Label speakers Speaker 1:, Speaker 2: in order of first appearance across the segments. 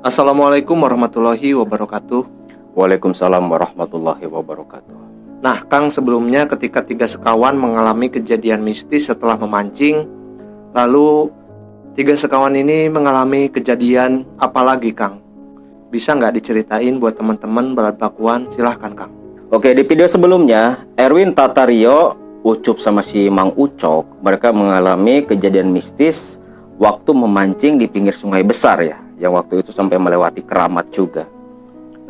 Speaker 1: Assalamualaikum warahmatullahi wabarakatuh.
Speaker 2: Waalaikumsalam warahmatullahi wabarakatuh.
Speaker 1: Nah, Kang, sebelumnya ketika tiga sekawan mengalami kejadian mistis setelah memancing, lalu tiga sekawan ini mengalami kejadian apa lagi, Kang? Bisa nggak diceritain buat teman-teman Balat Pakuan? Silahkan, Kang.
Speaker 2: Oke, di video sebelumnya Erwin, Tata, Rio, Ucup sama si Mang Ucok, mereka mengalami kejadian mistis waktu memancing di pinggir sungai besar ya, yang waktu itu sampai melewati keramat juga.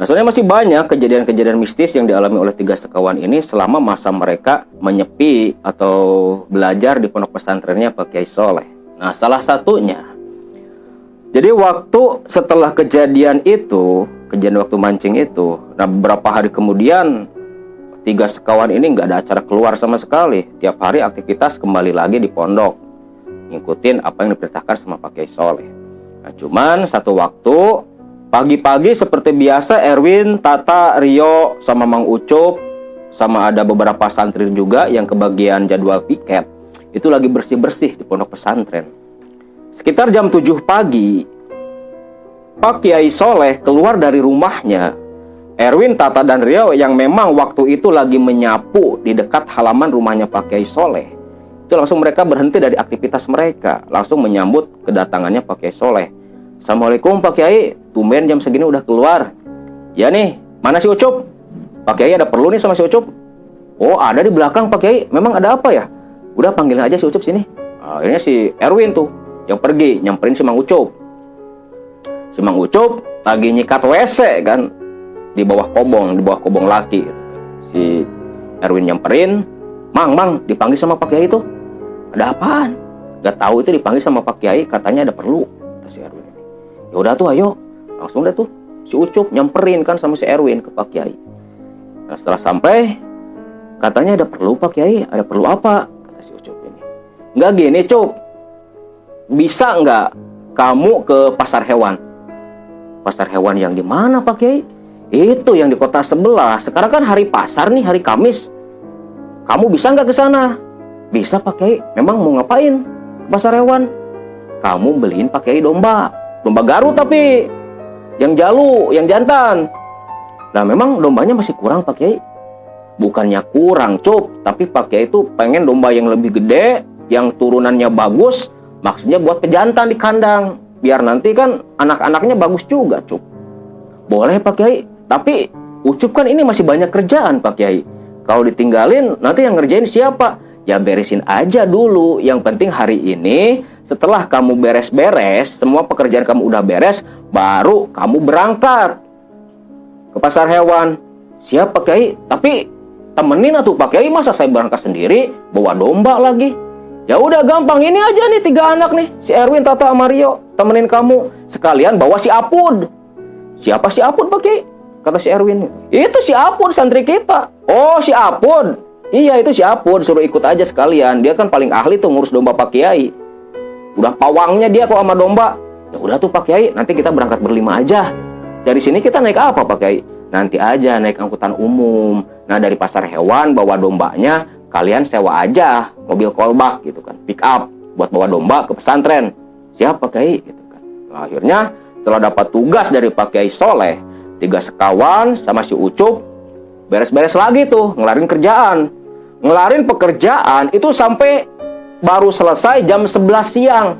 Speaker 2: Nah, sebenarnya masih banyak kejadian-kejadian mistis yang dialami oleh tiga sekawan ini selama masa mereka menyepi atau belajar di pondok pesantrennya Pak Kiai Soleh. Nah, salah satunya, jadi waktu setelah kejadian waktu mancing itu, nah beberapa hari kemudian tiga sekawan ini nggak ada acara keluar sama sekali. Tiap hari aktivitas kembali lagi di pondok, ngikutin apa yang diperintahkan sama Pak Kiai Soleh. Nah, cuman satu waktu pagi-pagi seperti biasa, Erwin, Tata, Rio, sama Mang Ucup, sama ada beberapa santri juga yang kebagian jadwal piket, itu lagi bersih-bersih di pondok pesantren. Sekitar jam 7 pagi, Pak Kiai Soleh keluar dari rumahnya. Erwin, Tata, dan Rio yang memang waktu itu lagi menyapu di dekat halaman rumahnya Pak Kiai Soleh, itu langsung mereka berhenti dari aktivitas mereka, langsung menyambut kedatangannya Pak Kiai Soleh. Assalamualaikum Pak Kiai, tumben jam segini udah keluar. Ya nih, mana si Ucup? Pak Kiai ada perlu nih sama si Ucup. Oh, ada di belakang Pak Kiai, memang ada apa ya? Udah panggilin aja si Ucup sini. Akhirnya si Erwin tuh yang pergi nyamperin si Mang Ucup. Si Mang Ucup lagi nyikat WC kan di bawah kobong laki. Si Erwin nyamperin, Mang, dipanggil sama Pak Kiai tuh. Ada apaan? Gak tahu, itu dipanggil sama Pak Kiai, katanya ada perlu, kata si Erwin. Ya udah tuh, ayo. Langsung deh tuh si Ucup nyamperin kan sama si Erwin ke Pak Kiai. Nah, setelah sampai, katanya ada perlu Pak Kiai. Ada perlu apa? Kata si Ucup ini. Enggak gini, Cup. Bisa nggak kamu ke pasar hewan? Pasar hewan yang di mana Pak Kiai? Itu yang di kota sebelah. Sekarang kan hari pasar nih, hari Kamis. Kamu bisa nggak ke sana? Bisa Pak Kiai. Memang mau ngapain ke pasar hewan? Kamu beliin Pak Kiai domba Garut, tapi yang jalu, yang jantan. Nah, memang dombanya masih kurang Pak Kiai. Bukannya kurang, Cup, tapi Pak Kiai itu pengen domba yang lebih gede, yang turunannya bagus, maksudnya buat pejantan di kandang, biar nanti kan anak-anaknya bagus juga, Cup. Boleh Pak Kiai, tapi Ucup kan ini masih banyak kerjaan Pak Kiai. Kalau ditinggalin, nanti yang ngerjain siapa? Ya beresin aja dulu. Yang penting hari ini, setelah kamu beres-beres, semua pekerjaan kamu udah beres, baru kamu berangkat ke pasar hewan. Siap Pak Kiai, tapi temenin atuh Pak Kiai, masa saya berangkat sendiri, bawa domba lagi? Ya udah gampang, ini aja nih 3 anak nih, si Erwin, Tata, sama Rio, temenin kamu. Sekalian bawa si Apud. Siapa si Apud Pak Kiai? Kata si Erwin. Itu si Apud, santri kita. Oh, si Apud. Iya, itu si Apud, suruh ikut aja sekalian. Dia kan paling ahli tuh ngurus domba Pak Kiai. Udah pawangnya dia kok sama domba. Ya udah tuh Pak Kiai, nanti kita berangkat berlima aja. Dari sini kita naik apa Pak Kiai? Nanti aja naik angkutan umum. Nah, dari pasar hewan bawa dombanya, kalian sewa aja mobil kolbak gitu kan, pick up buat bawa domba ke pesantren. Siap Pak Kiai gitu kan. Nah, akhirnya setelah dapat tugas dari Pak Kiai Soleh, 3 sekawan sama si Ucup beres-beres lagi tuh, ngelarin kerjaan. Ngelarin pekerjaan itu sampai baru selesai jam 11 siang.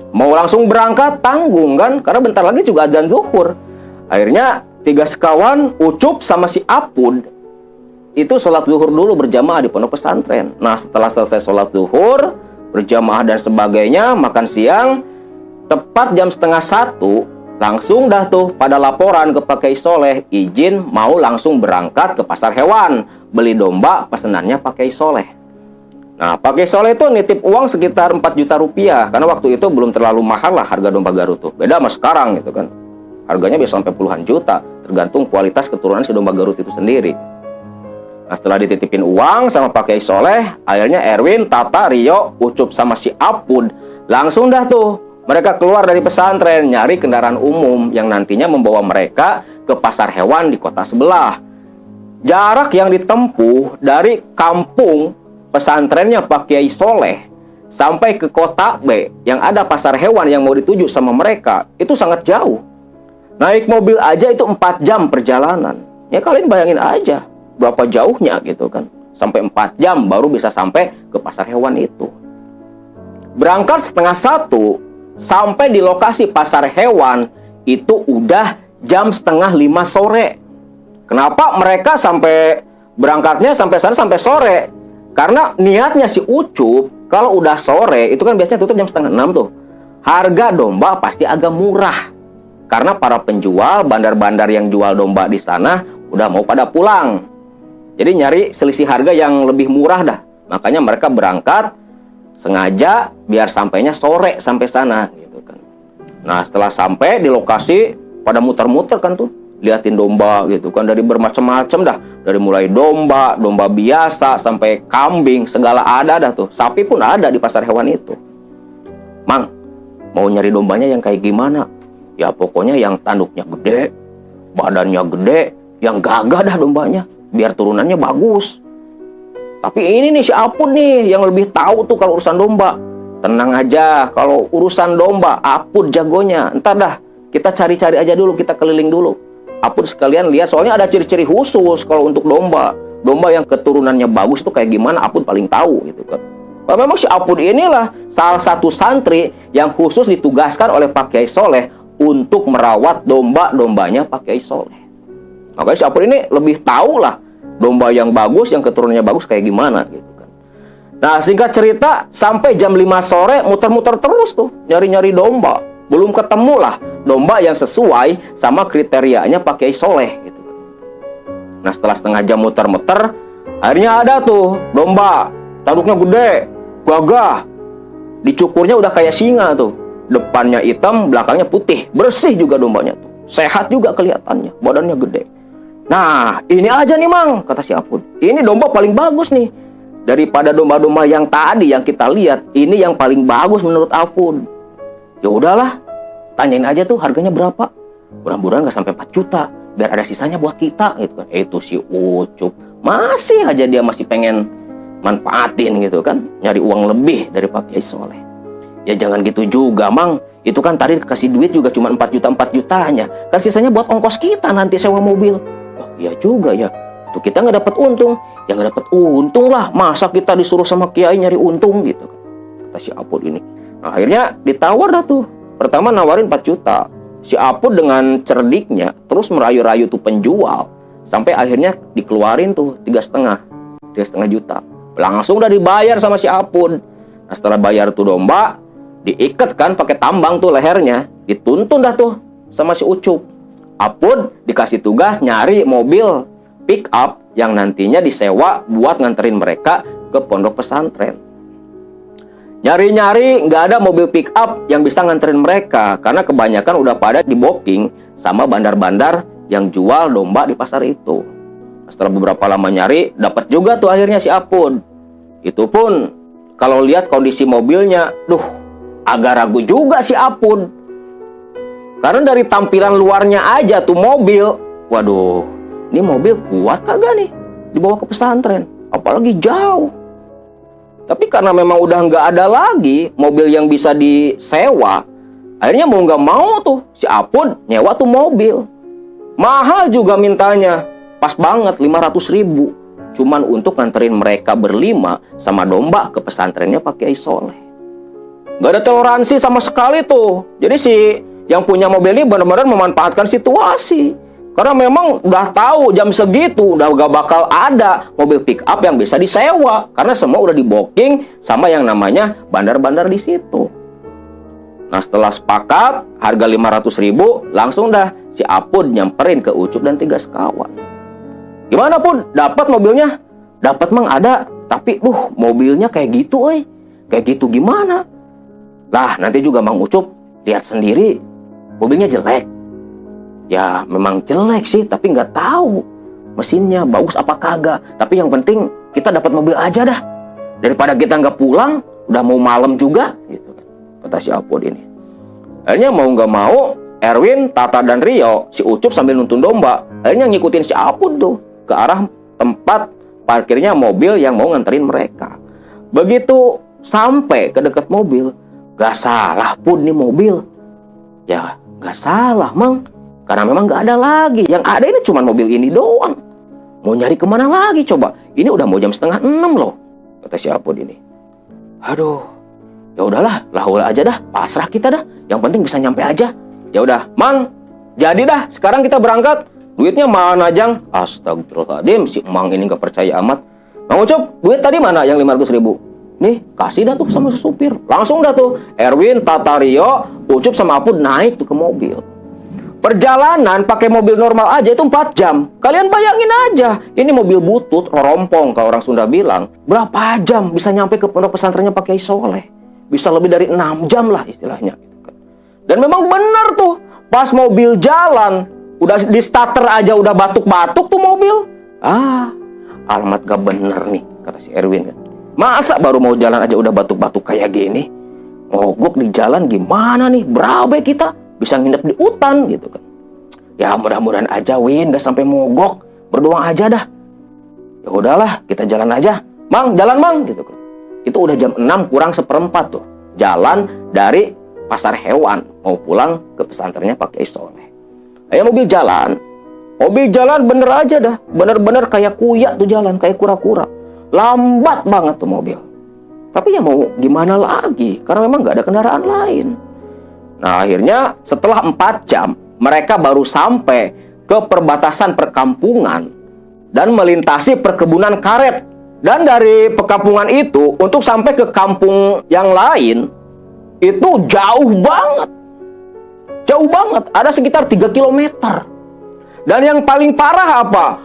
Speaker 2: Mau langsung berangkat tanggung kan, karena bentar lagi juga azan zuhur. Akhirnya 3 sekawan, Ucup sama si Apud itu sholat zuhur dulu berjamaah di pondok pesantren. Nah, setelah selesai sholat zuhur berjamaah dan sebagainya, makan siang, tepat jam setengah 1 langsung dah tuh pada laporan ke Pak Kiai Soleh, izin mau langsung berangkat ke pasar hewan, beli domba pesenannya Pak Kiai Soleh. Nah, Pak Kiai Soleh itu nitip uang sekitar 4 juta rupiah, karena waktu itu belum terlalu mahal lah harga domba Garut tuh. Beda sama sekarang gitu kan. Harganya bisa sampai puluhan juta, tergantung kualitas keturunan si domba Garut itu sendiri. Nah, setelah dititipin uang sama Pak Kiai Soleh, akhirnya Erwin, Tata, Rio, Ucup sama si Apud langsung dah tuh mereka keluar dari pesantren, nyari kendaraan umum yang nantinya membawa mereka ke pasar hewan di kota sebelah. Jarak yang ditempuh dari kampung pesantrennya Pak Kiai Soleh sampai ke kota B yang ada pasar hewan yang mau dituju sama mereka itu sangat jauh. Naik mobil aja itu 4 jam perjalanan. Ya kalian bayangin aja berapa jauhnya gitu kan. Sampai 4 jam baru bisa sampai ke pasar hewan itu. Berangkat 12:30 sampai di lokasi pasar hewan itu udah jam 4:30 sore. Kenapa mereka sampai berangkatnya sampai sana sampai sore? Karena niatnya si Ucup kalau udah sore itu kan biasanya tutup jam 5:30 tuh. Harga domba pasti agak murah. Karena para penjual bandar-bandar yang jual domba di sana udah mau pada pulang. Jadi nyari selisih harga yang lebih murah dah. Makanya mereka berangkat sengaja biar sampainya sore sampai sana gitu kan. Nah, setelah sampai di lokasi pada muter-muter kan tuh, liatin domba gitu kan, dari bermacam-macam dah. Dari mulai domba biasa sampai kambing, segala ada dah tuh. Sapi pun ada di pasar hewan itu. Mang, mau nyari dombanya yang kayak gimana? Ya pokoknya yang tanduknya gede, badannya gede, yang gagah dah dombanya, biar turunannya bagus. Tapi ini nih si Apun nih yang lebih tahu tuh kalau urusan domba. Tenang aja, kalau urusan domba Apun jagonya. Entar dah, kita cari-cari aja dulu, kita keliling dulu. Apun sekalian lihat, soalnya ada ciri-ciri khusus kalau untuk domba. Domba yang keturunannya bagus itu kayak gimana Apun paling tahu gitu kan. Kalau memang si Apun inilah salah satu santri yang khusus ditugaskan oleh Pak Kiai Soleh untuk merawat domba-dombanya Pak Kiai Soleh. Makanya si Apun ini lebih tahu lah domba yang bagus, yang keturunannya bagus kayak gimana gitu kan. Nah, singkat cerita sampai jam 5 sore muter-muter terus tuh nyari-nyari domba. Belum ketemu lah domba yang sesuai sama kriterianya Pak Kiai Soleh gitu. Nah, setelah setengah jam muter-muter, akhirnya ada tuh domba tanduknya gede, gagah. Dicukurnya udah kayak singa tuh. Depannya hitam, belakangnya putih. Bersih juga dombanya tuh. Sehat juga kelihatannya, badannya gede. Nah, ini aja nih Mang, kata si Apun. Ini domba paling bagus nih. Daripada domba-domba yang tadi yang kita lihat, ini yang paling bagus menurut Apun. Ya udahlah, tanyain aja tuh harganya berapa. Mudah-mudahan nggak sampai 4 juta, biar ada sisanya buat kita gitu kan. Itu si Ucup masih aja dia masih pengen manfaatin gitu kan, nyari uang lebih dari Pak Kiai Soleh. Ya jangan gitu juga Mang, itu kan tadi kasih duit juga cuma 4 jutanya, kan sisanya buat ongkos kita nanti sewa mobil. Oh iya juga ya, tuh kita nggak dapat untung, ya nggak dapat untung lah, masa kita disuruh sama Kiai nyari untung gitu kan, kata si Apun ini. Nah, akhirnya ditawar dah tuh, pertama nawarin 4 juta. Si Apun dengan cerdiknya terus merayu-rayu tuh penjual, sampai akhirnya dikeluarin tuh 3,5 juta. Langsung udah dibayar sama si Apun. Nah, setelah bayar tuh domba, diikat kan pakai tambang tuh lehernya, dituntun dah tuh sama si Ucup. Apun dikasih tugas nyari mobil pick up yang nantinya disewa buat nganterin mereka ke pondok pesantren. Nyari-nyari nggak ada mobil pick up yang bisa nganterin mereka karena kebanyakan udah pada di booking sama bandar-bandar yang jual domba di pasar itu. Setelah beberapa lama nyari, dapat juga tuh akhirnya si Apun. Itu pun kalau lihat kondisi mobilnya, agak ragu juga si Apun. Karena dari tampilan luarnya aja tuh mobil, waduh, ini mobil kuat kagak nih dibawa ke pesantren, apalagi jauh. Tapi karena memang udah nggak ada lagi mobil yang bisa disewa, akhirnya mau nggak mau tuh si Apun nyewa tuh mobil. Mahal juga mintanya, pas banget 500.000. Cuman untuk nganterin mereka berlima sama domba ke pesantrennya Pak Kiai Soleh. Gak ada toleransi sama sekali tuh. Jadi si yang punya mobil ini benar-benar memanfaatkan situasi. Karena memang udah tahu jam segitu udah gak bakal ada mobil pick up yang bisa disewa. Karena semua udah di booking sama yang namanya bandar-bandar di situ. Nah, setelah sepakat harga 500.000, langsung dah si Apun nyamperin ke Ucup dan 3 sekawan. Gimana Pun? Dapat mobilnya? Dapat Mang, ada. Tapi mobilnya kayak gitu Kayak gitu gimana? Lah, nanti juga Mang Ucup lihat sendiri. Mobilnya jelek. Ya memang jelek sih, tapi nggak tahu mesinnya bagus apa kagak. Tapi yang penting kita dapat mobil aja dah. Daripada kita nggak pulang, udah mau malam juga gitu kan, kata si Apun ini. Akhirnya mau nggak mau, Erwin, Tata, dan Rio, si Ucup sambil nuntun domba, akhirnya ngikutin si Apun tuh ke arah tempat parkirnya mobil yang mau nganterin mereka. Begitu sampai ke dekat mobil, gak salah Pun nih mobil. Ya gak salah Mang, Karena memang nggak ada lagi. Yang ada ini cuma mobil ini doang. Mau nyari kemana lagi coba? Ini udah mau jam 5:30 loh, kata si Apud ini. Aduh, ya udahlah, lahul aja dah, pasrah kita dah. Yang penting bisa nyampe aja. Ya udah, Mang, jadi dah. Sekarang kita berangkat. Duitnya mana, Jang? Astagfirullahaladzim, si Mang ini nggak percaya amat. Mang Ucup, duit tadi mana yang 500.000? Nih, kasih dah tuh sama si supir. Langsung dah tuh, Erwin, Tatario, Ucup sama Apud naik tuh ke mobil. Perjalanan pakai mobil normal aja itu 4 jam. Kalian bayangin aja, ini mobil butut, rorompong kalau orang Sunda bilang. Berapa jam bisa nyampe ke pondok pesantrennya pakai Soleh? Bisa lebih dari 6 jam lah istilahnya. Dan memang benar tuh, pas mobil jalan, udah di starter aja udah batuk-batuk tuh mobil. Alamat gak bener nih, kata si Erwin kan. Masa baru mau jalan aja udah batuk-batuk kayak gini? Mogok di jalan gimana nih? Berabe kita bisa nginep di hutan gitu kan. Ya mudah-mudahan aja Win gak sampai mogok. Berdoa aja dah. Ya udahlah, kita jalan aja. Mang, jalan Mang gitu kan. Itu udah jam 6 kurang 1/4 tuh. Jalan dari pasar hewan mau pulang ke pesantrennya pakai Soleh. Ayo mobil jalan. Mobil jalan bener aja dah. Bener-bener kayak kuyak tuh jalan, kayak kura-kura. Lambat banget tuh mobil. Tapi ya mau gimana lagi? Karena memang gak ada kendaraan lain. Nah akhirnya setelah 4 jam mereka baru sampai ke perbatasan perkampungan dan melintasi perkebunan karet. Dan dari perkampungan itu untuk sampai ke kampung yang lain itu jauh banget. Jauh banget, ada sekitar 3 kilometer. Dan yang paling parah apa?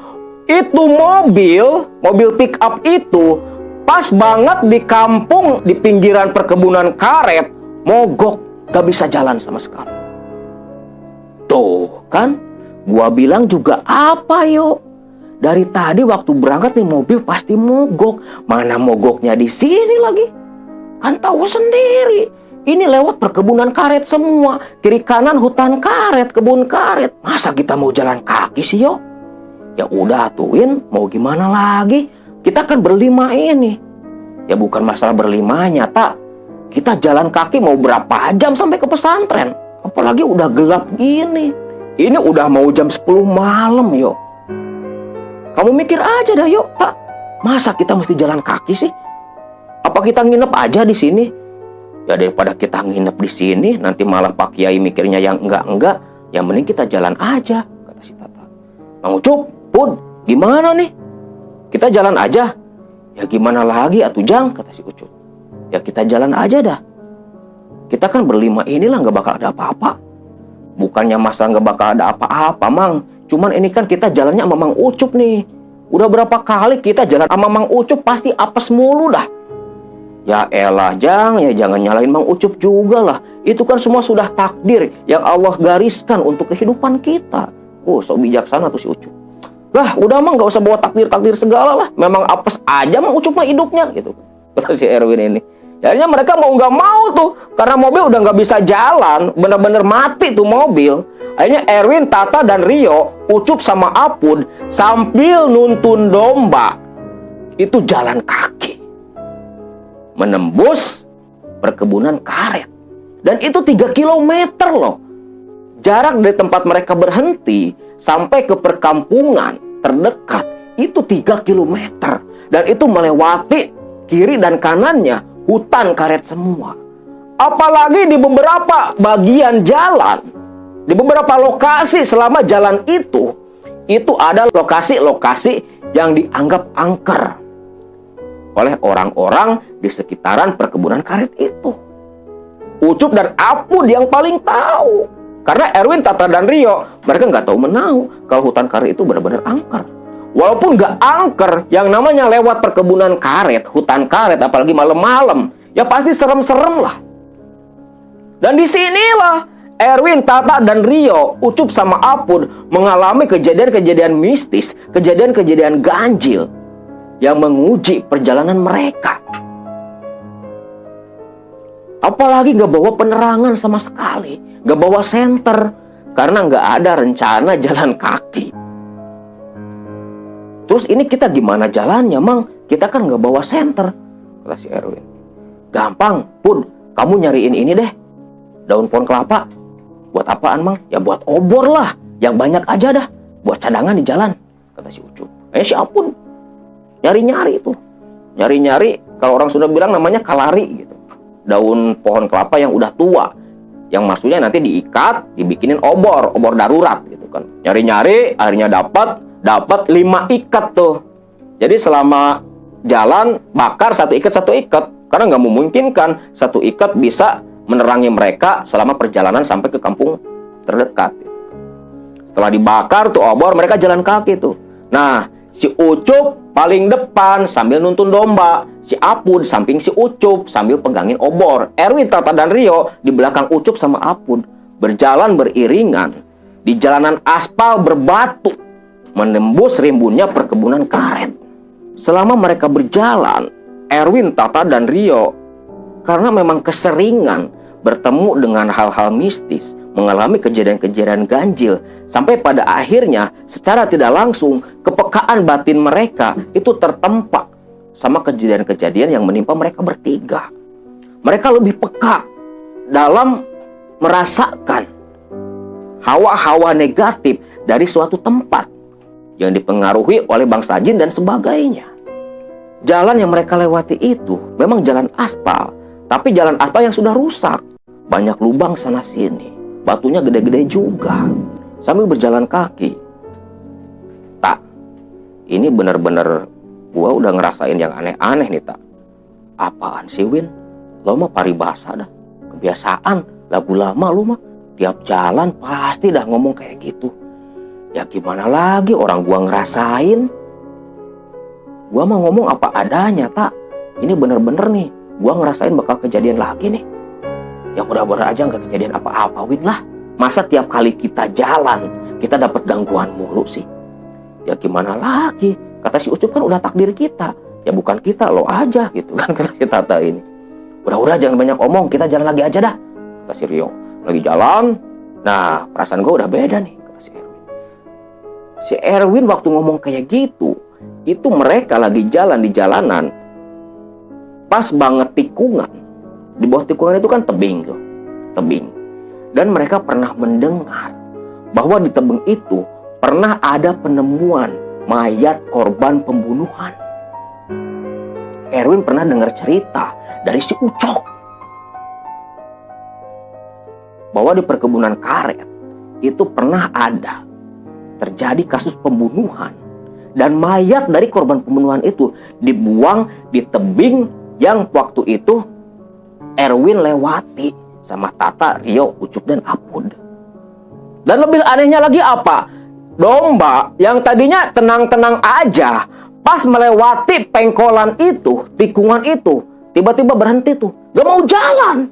Speaker 2: Itu mobil pick up itu pas banget di kampung di pinggiran perkebunan karet mogok. Gak bisa jalan sama sekali. Tuh kan, gua bilang juga apa yo? Dari tadi waktu berangkat nih mobil pasti mogok. Mana mogoknya di sini lagi? Kan tahu sendiri. Ini lewat perkebunan karet semua. Kiri kanan hutan karet, kebun karet. Masa kita mau jalan kaki sih yo? Ya udah tuh Win, mau gimana lagi? Kita kan berlima ini. Ya bukan masalah berlimanya, tak. Kita jalan kaki mau berapa jam sampai ke pesantren? Apalagi udah gelap gini. Ini udah mau jam 10 malam, yo. Kamu mikir aja dah, yuk, tak. Masa kita mesti jalan kaki sih? Apa kita nginep aja di sini? Ya daripada kita nginep di sini, nanti malah Pak Kiai mikirnya yang enggak. Yang mending kita jalan aja, kata si Tata. Mang Ucup, Pun, gimana nih? Kita jalan aja. Ya gimana lagi atuh Jang, kata si Ucup. Ya kita jalan aja dah. Kita kan berlima inilah gak bakal ada apa-apa. Bukannya masa gak bakal ada apa-apa, Mang. Cuman ini kan kita jalannya sama Mang Ucup nih. Udah berapa kali kita jalan sama Mang Ucup pasti apes mulu dah. Ya elah Jang, ya jangan nyalain Mang Ucup juga lah. Itu kan semua sudah takdir yang Allah gariskan untuk kehidupan kita. Sok bijaksana tuh si Ucup. Lah udah Mang gak usah bawa takdir-takdir segala lah. Memang apes aja Mang Ucup mah hidupnya gitu. Kata si Erwin ini. Akhirnya mereka mau nggak mau tuh, karena mobil udah nggak bisa jalan, bener-bener mati tuh mobil. Akhirnya Erwin, Tata, dan Rio, Ucup sama Apud sambil nuntun domba itu jalan kaki menembus perkebunan karet. Dan itu 3 kilometer loh. Jarak dari tempat mereka berhenti sampai ke perkampungan terdekat itu 3 kilometer. Dan itu melewati kiri dan kanannya hutan karet semua. Apalagi di beberapa bagian jalan, di beberapa lokasi selama jalan itu ada lokasi-lokasi yang dianggap angker oleh orang-orang di sekitaran perkebunan karet itu. Ucup dan Apud yang paling tahu. Karena Erwin, Tata, dan Rio, mereka nggak tahu menau kalau hutan karet itu benar-benar angker. Walaupun nggak angker, yang namanya lewat perkebunan karet, hutan karet, apalagi malam-malam, ya pasti serem-serem lah. Dan disinilah Erwin, Tata, dan Rio, Ucup sama Apud mengalami kejadian-kejadian mistis, kejadian-kejadian ganjil yang menguji perjalanan mereka. Apalagi nggak bawa penerangan sama sekali, nggak bawa senter, karena nggak ada rencana jalan kaki. Terus ini kita gimana jalannya, Mang? Kita kan nggak bawa senter, kata si Erwin. Gampang, Pun, kamu nyariin ini deh, daun pohon kelapa. Buat apaan, Mang? Ya buat obor lah. Yang banyak aja dah, buat cadangan di jalan, kata si Ucup. Si Apun nyari-nyari itu. Nyari-nyari, kalau orang sudah bilang namanya kalari gitu. Daun pohon kelapa yang udah tua. Yang maksudnya nanti diikat, dibikinin obor darurat gitu kan. Nyari-nyari, akhirnya dapat 5 ikat tuh. Jadi selama jalan bakar satu ikat. Karena nggak memungkinkan satu ikat bisa menerangi mereka selama perjalanan sampai ke kampung terdekat. Setelah dibakar tuh obor, mereka jalan kaki tuh. Nah, si Ucup paling depan sambil nuntun domba. Si Apun samping si Ucup sambil pegangin obor. Erwin, Tata, dan Rio di belakang Ucup sama Apun. Berjalan beriringan di jalanan aspal berbatu, menembus rimbunnya perkebunan karet. Selama mereka berjalan, Erwin, Tata, dan Rio karena memang keseringan bertemu dengan hal-hal mistis, mengalami kejadian-kejadian ganjil, sampai pada akhirnya secara tidak langsung kepekaan batin mereka itu tertempa sama kejadian-kejadian yang menimpa mereka bertiga. Mereka lebih peka dalam merasakan hawa-hawa negatif dari suatu tempat yang dipengaruhi oleh bangsa jin dan sebagainya. Jalan yang mereka lewati itu memang jalan aspal, tapi jalan aspal yang sudah rusak. Banyak lubang sana sini, batunya gede-gede juga. Sambil berjalan kaki, Tak, ini bener-bener gua udah ngerasain yang aneh-aneh nih, Tak. Apaan sih, Win? Lo mah paribasa dah. Kebiasaan, lagu lama lu mah. Tiap jalan pasti dah ngomong kayak gitu. Ya gimana lagi, orang gua ngerasain. Gua mah ngomong apa adanya, Tak. Ini bener-bener nih, gua ngerasain bakal kejadian lagi nih. Ya mudah-mudahan aja nggak kejadian apa-apa, Win lah. Masa tiap kali kita jalan, kita dapat gangguan mulu sih? Ya gimana lagi? Kata si Ucup kan udah takdir kita. Ya bukan kita, lo aja gitu kan, kata si Tata ini. Udah jangan banyak omong, kita jalan lagi aja dah, kata si Rio. Lagi jalan, nah perasaan gue udah beda nih, kata si Erwin. Si Erwin waktu ngomong kayak gitu, itu mereka lagi jalan di jalanan, pas banget tikungan. Di bawah tikungan itu kan tebing tuh, tebing. Dan mereka pernah mendengar bahwa di tebing itu pernah ada penemuan mayat korban pembunuhan. Erwin pernah dengar cerita dari si Ucok bahwa di perkebunan karet itu pernah ada terjadi kasus pembunuhan, dan mayat dari korban pembunuhan itu dibuang di tebing yang waktu itu Erwin lewati sama Tata, Rio, Ucup, dan Apun. Dan lebih anehnya lagi apa? Domba yang tadinya tenang-tenang aja, pas melewati pengkolan itu, tikungan itu, tiba-tiba berhenti tuh, gak mau jalan.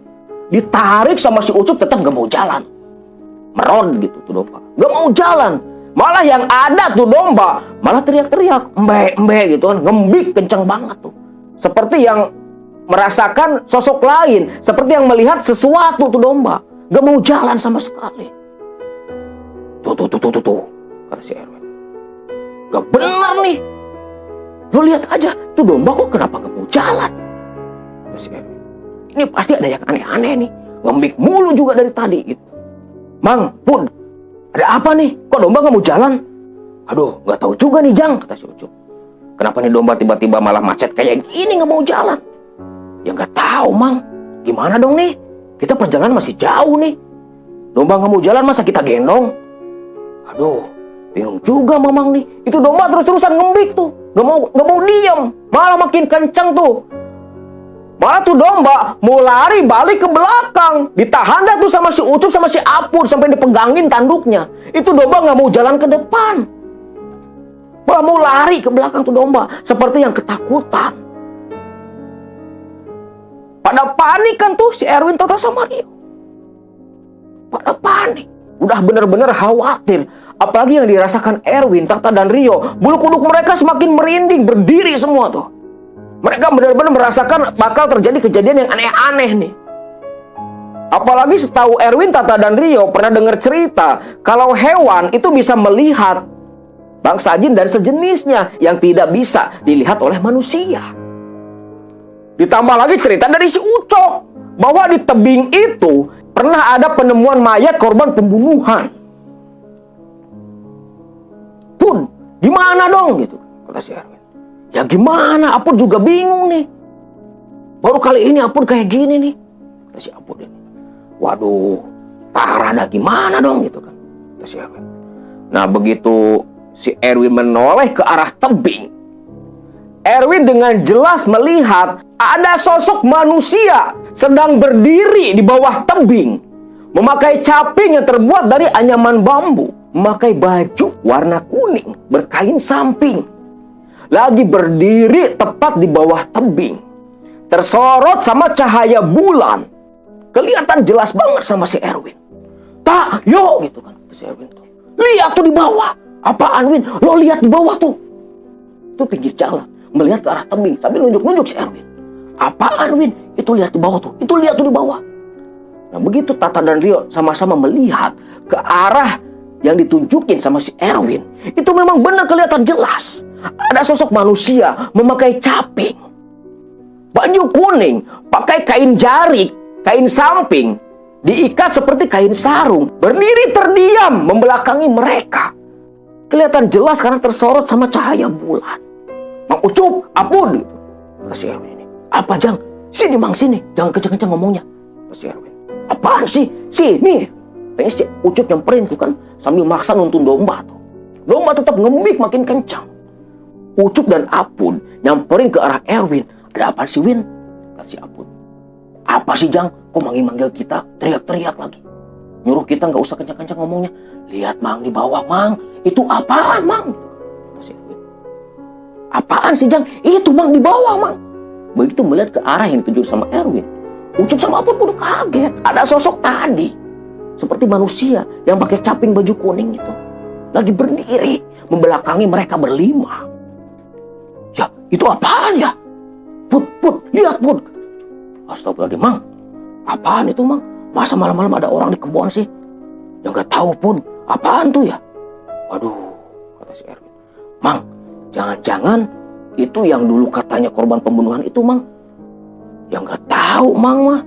Speaker 2: Ditarik sama si Ucup tetap gak mau jalan. Meron gitu tuh domba, gak mau jalan. Malah yang ada tuh domba malah teriak-teriak, embe gitu kan, ngembik kenceng banget tuh. Seperti yang merasakan sosok lain, seperti yang melihat sesuatu tuh domba. Gak mau jalan sama sekali. Tuh, kata si Erwin. Gak bener nih. Lo lihat aja, tuh domba kok kenapa gak mau jalan? Kata si Erwin. Ini pasti ada yang aneh-aneh nih. Ngembik mulu juga dari tadi gitu. Mang, Pun, ada apa nih? Kok domba gak mau jalan? Aduh, gak tahu juga nih, Jang, kata si Ucup. Kenapa nih domba tiba-tiba malah macet kayak gini gak mau jalan? Ya gak tahu, Mang. Gimana dong nih? Kita perjalanan masih jauh nih. Domba gak mau jalan masa kita gendong? Aduh, bingung juga Mamang nih. Itu domba terus-terusan ngembik tuh. Gak mau diem. Malah makin kenceng tuh. Malah tuh domba mau lari balik ke belakang. Ditahan dah tuh sama si Ucup sama si Apur sampai dipegangin tanduknya. Itu domba gak mau jalan ke depan. Malah mau lari ke belakang tuh domba. Seperti yang ketakutan. Pada panik kan tuh si Erwin, Tata, sama Rio. Pada panik. Udah bener-bener khawatir. Apalagi yang dirasakan Erwin, Tata, dan Rio. Bulu kuduk mereka semakin merinding, berdiri semua tuh. Mereka benar-benar merasakan bakal terjadi kejadian yang aneh-aneh nih. Apalagi setahu Erwin, Tata, dan Rio pernah dengar cerita kalau hewan itu bisa melihat bangsa jin dan sejenisnya yang tidak bisa dilihat oleh manusia. Ditambah lagi cerita dari si Ucok bahwa di tebing itu pernah ada penemuan mayat korban pembunuhan. Gimana dong gitu, kata si Erwin. Ya gimana, Apun juga bingung nih. Baru kali ini Apun kayak gini nih, kata si Apun ini. Waduh, parah dah, gimana dong gitu kan, kata si Erwin. Nah begitu si Erwin menoleh ke arah tebing, Erwin dengan jelas melihat ada sosok manusia sedang berdiri di bawah tebing, memakai caping yang terbuat dari anyaman bambu, memakai baju warna kuning berkain samping, lagi berdiri tepat di bawah tebing, tersorot sama cahaya bulan. Kelihatan jelas banget sama si Erwin. Tak, yuk gitu kan, si Erwin tuh. Lihat tuh di bawah. Apaan, Win? Lo lihat di bawah tuh. Tuh pinggir jalan, melihat ke arah tebing sambil nunjuk-nunjuk si Erwin. Apaan, Win? Itu lihat di bawah tuh. Itu lihat tuh di bawah. Nah begitu Tata dan Rio sama-sama melihat ke arah yang ditunjukin sama si Erwin, itu memang benar kelihatan jelas. Ada sosok manusia memakai caping, baju kuning, pakai kain jarik, kain samping, diikat seperti kain sarung, berdiri terdiam membelakangi mereka. Kelihatan jelas karena tersorot sama cahaya bulan. Mang Ucup, Apun, kata si Erwin ini. Apa, Jang? Sini, Mang, sini. Jangan kencang-kencang ngomongnya, kata si Erwin. Apaan sih? Sini. Pengen si Ucup nyamperin tuh kan, sambil maksa nuntun domba tuh. Domba tetap ngembik makin kencang. Ucup dan Apun nyamperin ke arah Erwin. Ada apa sih, Win? Kata si Apun. Apa sih, Jang? Kok manggil-manggil kita? Teriak-teriak lagi. Nyuruh kita nggak usah kencang-kencang ngomongnya. Lihat, Mang, di bawah, Mang. Itu apaan, Mang? Kata si Erwin. Apaan sih, Jang? Itu, Mang, di bawah, Mang. Begitu melihat ke arah yang ditunjuk sama Erwin, Ucup sama Apun pun kaget. Ada sosok tadi, seperti manusia yang pakai caping baju kuning itu, lagi berdiri membelakangi mereka berlima. Ya, itu apaan ya? Put, lihat, Put. Astagfirullahaladzim, Mang. Apaan itu, Mang? Masa malam-malam ada orang di kebun sih? Ya nggak tahu, Pun. Apaan tuh ya? Waduh, kata si Erwin. Mang, jangan-jangan itu yang dulu katanya korban pembunuhan itu, Mang. Ya nggak tahu, Mang mah.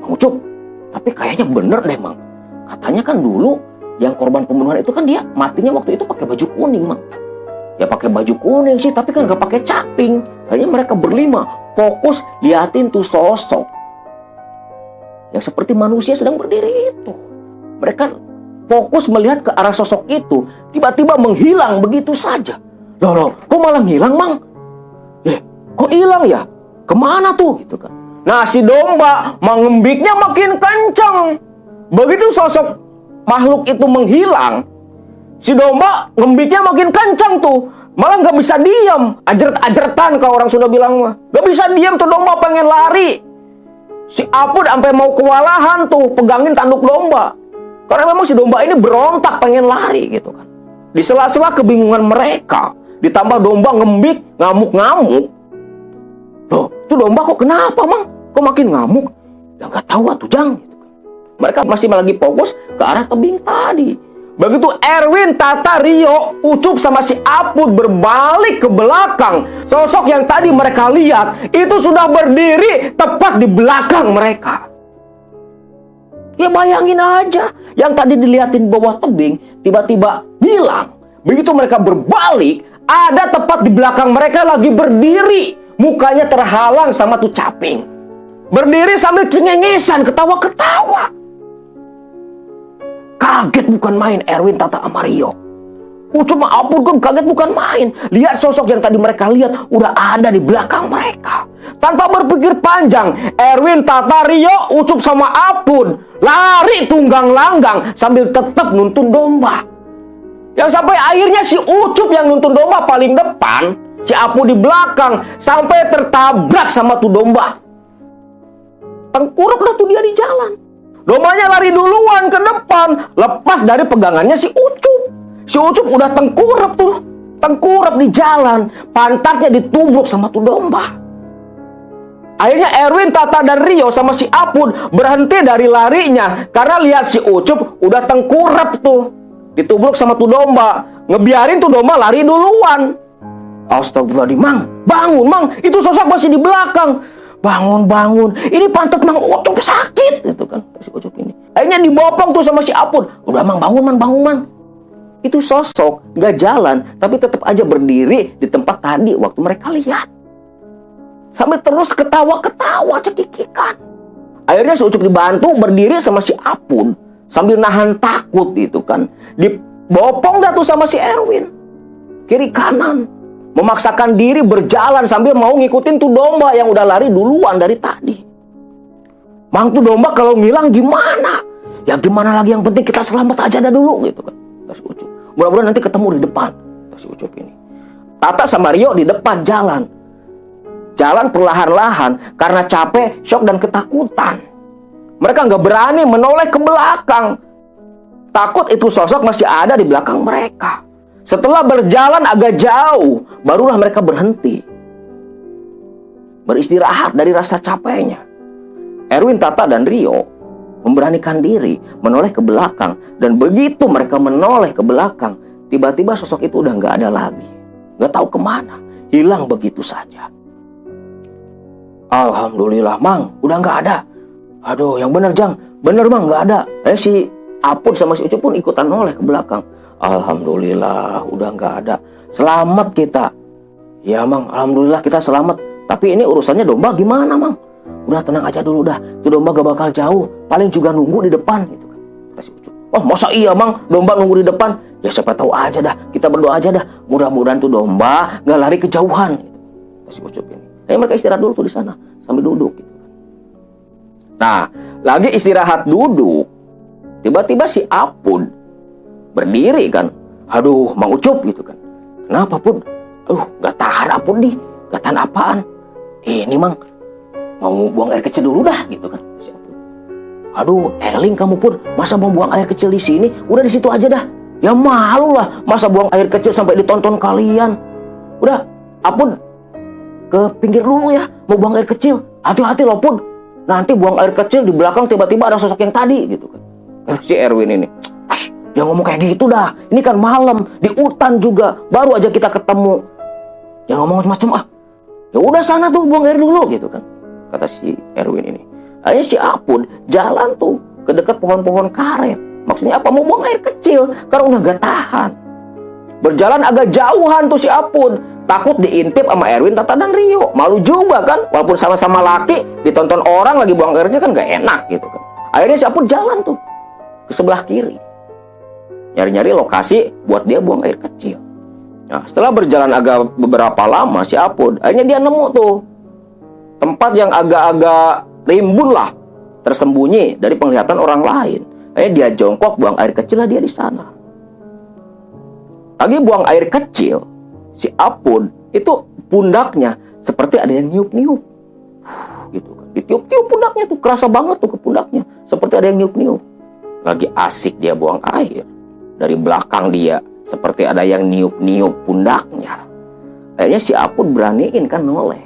Speaker 2: Mang Ucup, tapi kayaknya bener deh, Mang. Katanya kan dulu yang korban pembunuhan itu kan dia matinya waktu itu pakai baju kuning, Mang. Ya pakai baju kuning sih, tapi kan nggak pakai caping. Kayaknya mereka berlima fokus liatin tuh sosok yang seperti manusia sedang berdiri itu. Mereka fokus melihat ke arah sosok itu, tiba-tiba menghilang begitu saja. Loh, kok malah ngilang, Mang? Kok hilang ya? Kemana tuh? Gitu kan. Nah, si domba mengembiknya makin kencang. Begitu sosok makhluk itu menghilang, si domba ngembiknya makin kencang tuh. Malah nggak bisa diam. Ajret-ajretan kalau orang Sunda bilang mah. Nggak bisa diam tuh domba, pengen lari. Si Apun sampai mau kewalahan tuh pegangin tanduk domba. Karena memang si domba ini berontak pengen lari gitu kan. Di sela-sela kebingungan mereka, ditambah domba ngembik, ngamuk-ngamuk. Loh, itu domba kok kenapa, Mang? Kok makin ngamuk? Ya nggak tahu atuh, Jang. Gitu kan. Mereka masih lagi fokus ke arah tebing tadi. Begitu Erwin, Tata, Rio, Ucup sama si Apun berbalik ke belakang, sosok yang tadi mereka lihat itu sudah berdiri tepat di belakang mereka. Ya bayangin aja, yang tadi dilihatin bawah tebing tiba-tiba hilang. Begitu mereka berbalik, ada tepat di belakang mereka lagi berdiri, mukanya terhalang sama tuh caping. Berdiri sambil cengengesan, ketawa-ketawa. Kaget bukan main Erwin, Tata, sama Rio. Ucup sama Apun kan kaget bukan main. Lihat sosok yang tadi mereka lihat udah ada di belakang mereka. Tanpa berpikir panjang, Erwin, Tata, Rio, Ucup sama Apun lari tunggang langgang sambil tetap nuntun domba. Yang sampai akhirnya si Ucup yang nuntun domba paling depan, si Apun di belakang, sampai tertabrak sama tuh domba. Tengkurap dah tuh dia di jalan. Dombanya lari duluan ke depan, lepas dari pegangannya si Ucup. Si Ucup udah tengkurap tuh, tengkurap di jalan, pantatnya ditubruk sama tuh domba. Akhirnya Erwin, Tata, dan Rio sama si Apun berhenti dari larinya karena lihat si Ucup udah tengkurap tuh, ditubruk sama tuh domba, ngebiarin tuh domba lari duluan. Astagfirullahaladzim, Mang, bangun, Mang, itu sosok masih di belakang. Bangun, ini pantat Mang Ucup sakit, gitu kan, si Ucup ini. Akhirnya dibopong tuh sama si Apun. Udah, Mang, bangun, Mang. Itu sosok nggak jalan, tapi tetap aja berdiri di tempat tadi waktu mereka lihat. Sambil terus ketawa-ketawa cekikikan. Akhirnya si Ucup dibantu berdiri sama si Apun sambil nahan takut itu kan. Dibopong dah tuh sama si Erwin. Kiri kanan. Memaksakan diri berjalan sambil mau ngikutin tuh domba yang udah lari duluan dari tadi. Mang tuh domba kalau ngilang gimana? Ya gimana lagi, yang penting kita selamat aja dah dulu gitu kan. Kata si Ucup. Mudah-mudahan nanti ketemu di depan. Kata si Ucup ini. Tata sama Rio di depan jalan. Jalan perlahan-lahan karena capek, syok dan ketakutan. Mereka nggak berani menoleh ke belakang. Takut itu sosok masih ada di belakang mereka. Setelah berjalan agak jauh, barulah mereka berhenti. Beristirahat dari rasa capeknya. Erwin, Tata, dan Rio memberanikan diri menoleh ke belakang. Dan begitu mereka menoleh ke belakang, tiba-tiba sosok itu udah nggak ada lagi. Nggak tahu kemana, hilang begitu saja. Alhamdulillah, Mang, udah nggak ada. Aduh, yang bener, Jang. Bener, Mang, nggak ada. Si Apun sama si Ucup pun ikutan noleh ke belakang. Alhamdulillah, udah nggak ada. Selamat kita. Ya, Mang, alhamdulillah kita selamat. Tapi ini urusannya domba gimana, Mang? Udah tenang aja dulu dah. Itu domba gak bakal jauh. Paling juga nunggu di depan gitu kan. Kata si Ucup. Oh, masa iya, Mang? Domba nunggu di depan? Ya siapa tahu aja dah. Kita berdoa aja dah. Mudah-mudahan tuh domba nggak lari kejauhan. Gitu. Kata si Ucup ini. Mereka istirahat dulu tuh di sana sambil duduk gitu. Nah, lagi istirahat duduk, tiba-tiba si Apun berdiri kan. Aduh, Mang Ucup gitu kan. Kenapa, Pun? Gak tahan Apun nih. Gak tahan apaan? Ini, Mang, mau buang air kecil dulu dah gitu kan. Si Apun. Aduh, eling kamu, Pun. Masa mau buang air kecil di sini? Udah di situ aja dah. Ya malu lah, masa buang air kecil sampai ditonton kalian. Udah, Apun ke pinggir dulu ya, mau buang air kecil. Hati-hati loh, Pun. Nanti buang air kecil di belakang tiba-tiba ada sosok yang tadi gitu kan. Kata si Erwin ini. Jangan ngomong kayak gitu dah. Ini kan malam, di hutan juga. Baru aja kita ketemu. Jangan ngomong macam-macam ah. Ya udah sana tuh buang air dulu gitu kan. Kata si Erwin ini. Akhirnya si Apun jalan tuh ke dekat pohon-pohon karet. Maksudnya apa? Mau buang air kecil karena udah gak tahan. Berjalan agak jauhan tuh si Apun. Takut diintip sama Erwin, Tata, dan Rio. Malu juga kan. Walaupun sama-sama laki, ditonton orang lagi buang airnya kan gak enak gitu kan. Akhirnya si Apun jalan tuh ke sebelah kiri. Nyari-nyari lokasi buat dia buang air kecil. Nah, setelah berjalan agak beberapa lama si Apun, akhirnya dia nemu tuh tempat yang agak-agak rimbun lah, tersembunyi dari penglihatan orang lain. Akhirnya dia jongkok buang air kecil lah dia di sana. Lagi buang air kecil, si Apun itu pundaknya seperti ada yang niup-niup. Gitu kan. Ditiup-tiup pundaknya tuh, kerasa banget tuh ke pundaknya, seperti ada yang niup-niup. Lagi asik dia buang air, dari belakang dia seperti ada yang niup-niup pundaknya. Akhirnya si Apun beraniin kan noleh.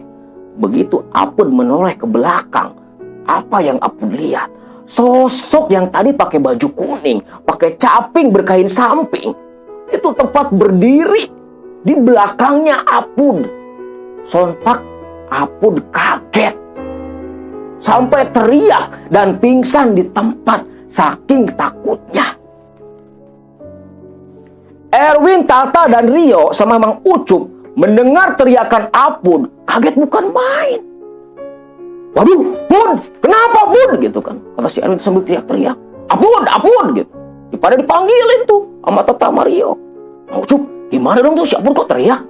Speaker 2: Begitu Apun menoleh ke belakang, apa yang Apun lihat? Sosok yang tadi pakai baju kuning, pakai caping berkain samping, itu tepat berdiri di belakangnya Apun. Sontak Apun kaget sampai teriak dan pingsan di tempat saking takutnya. Erwin, Tata, dan Rio sama Mang Ucup mendengar teriakan Apun, kaget bukan main. Waduh, Pun, kenapa, Pun? Gitu kan. Kata si Erwin sambil teriak-teriak. Apun, Apun, gitu. Pada dipanggilin tuh sama Tata, sama Rio. Mang Ucup, gimana dong tuh si Apun kok teriak?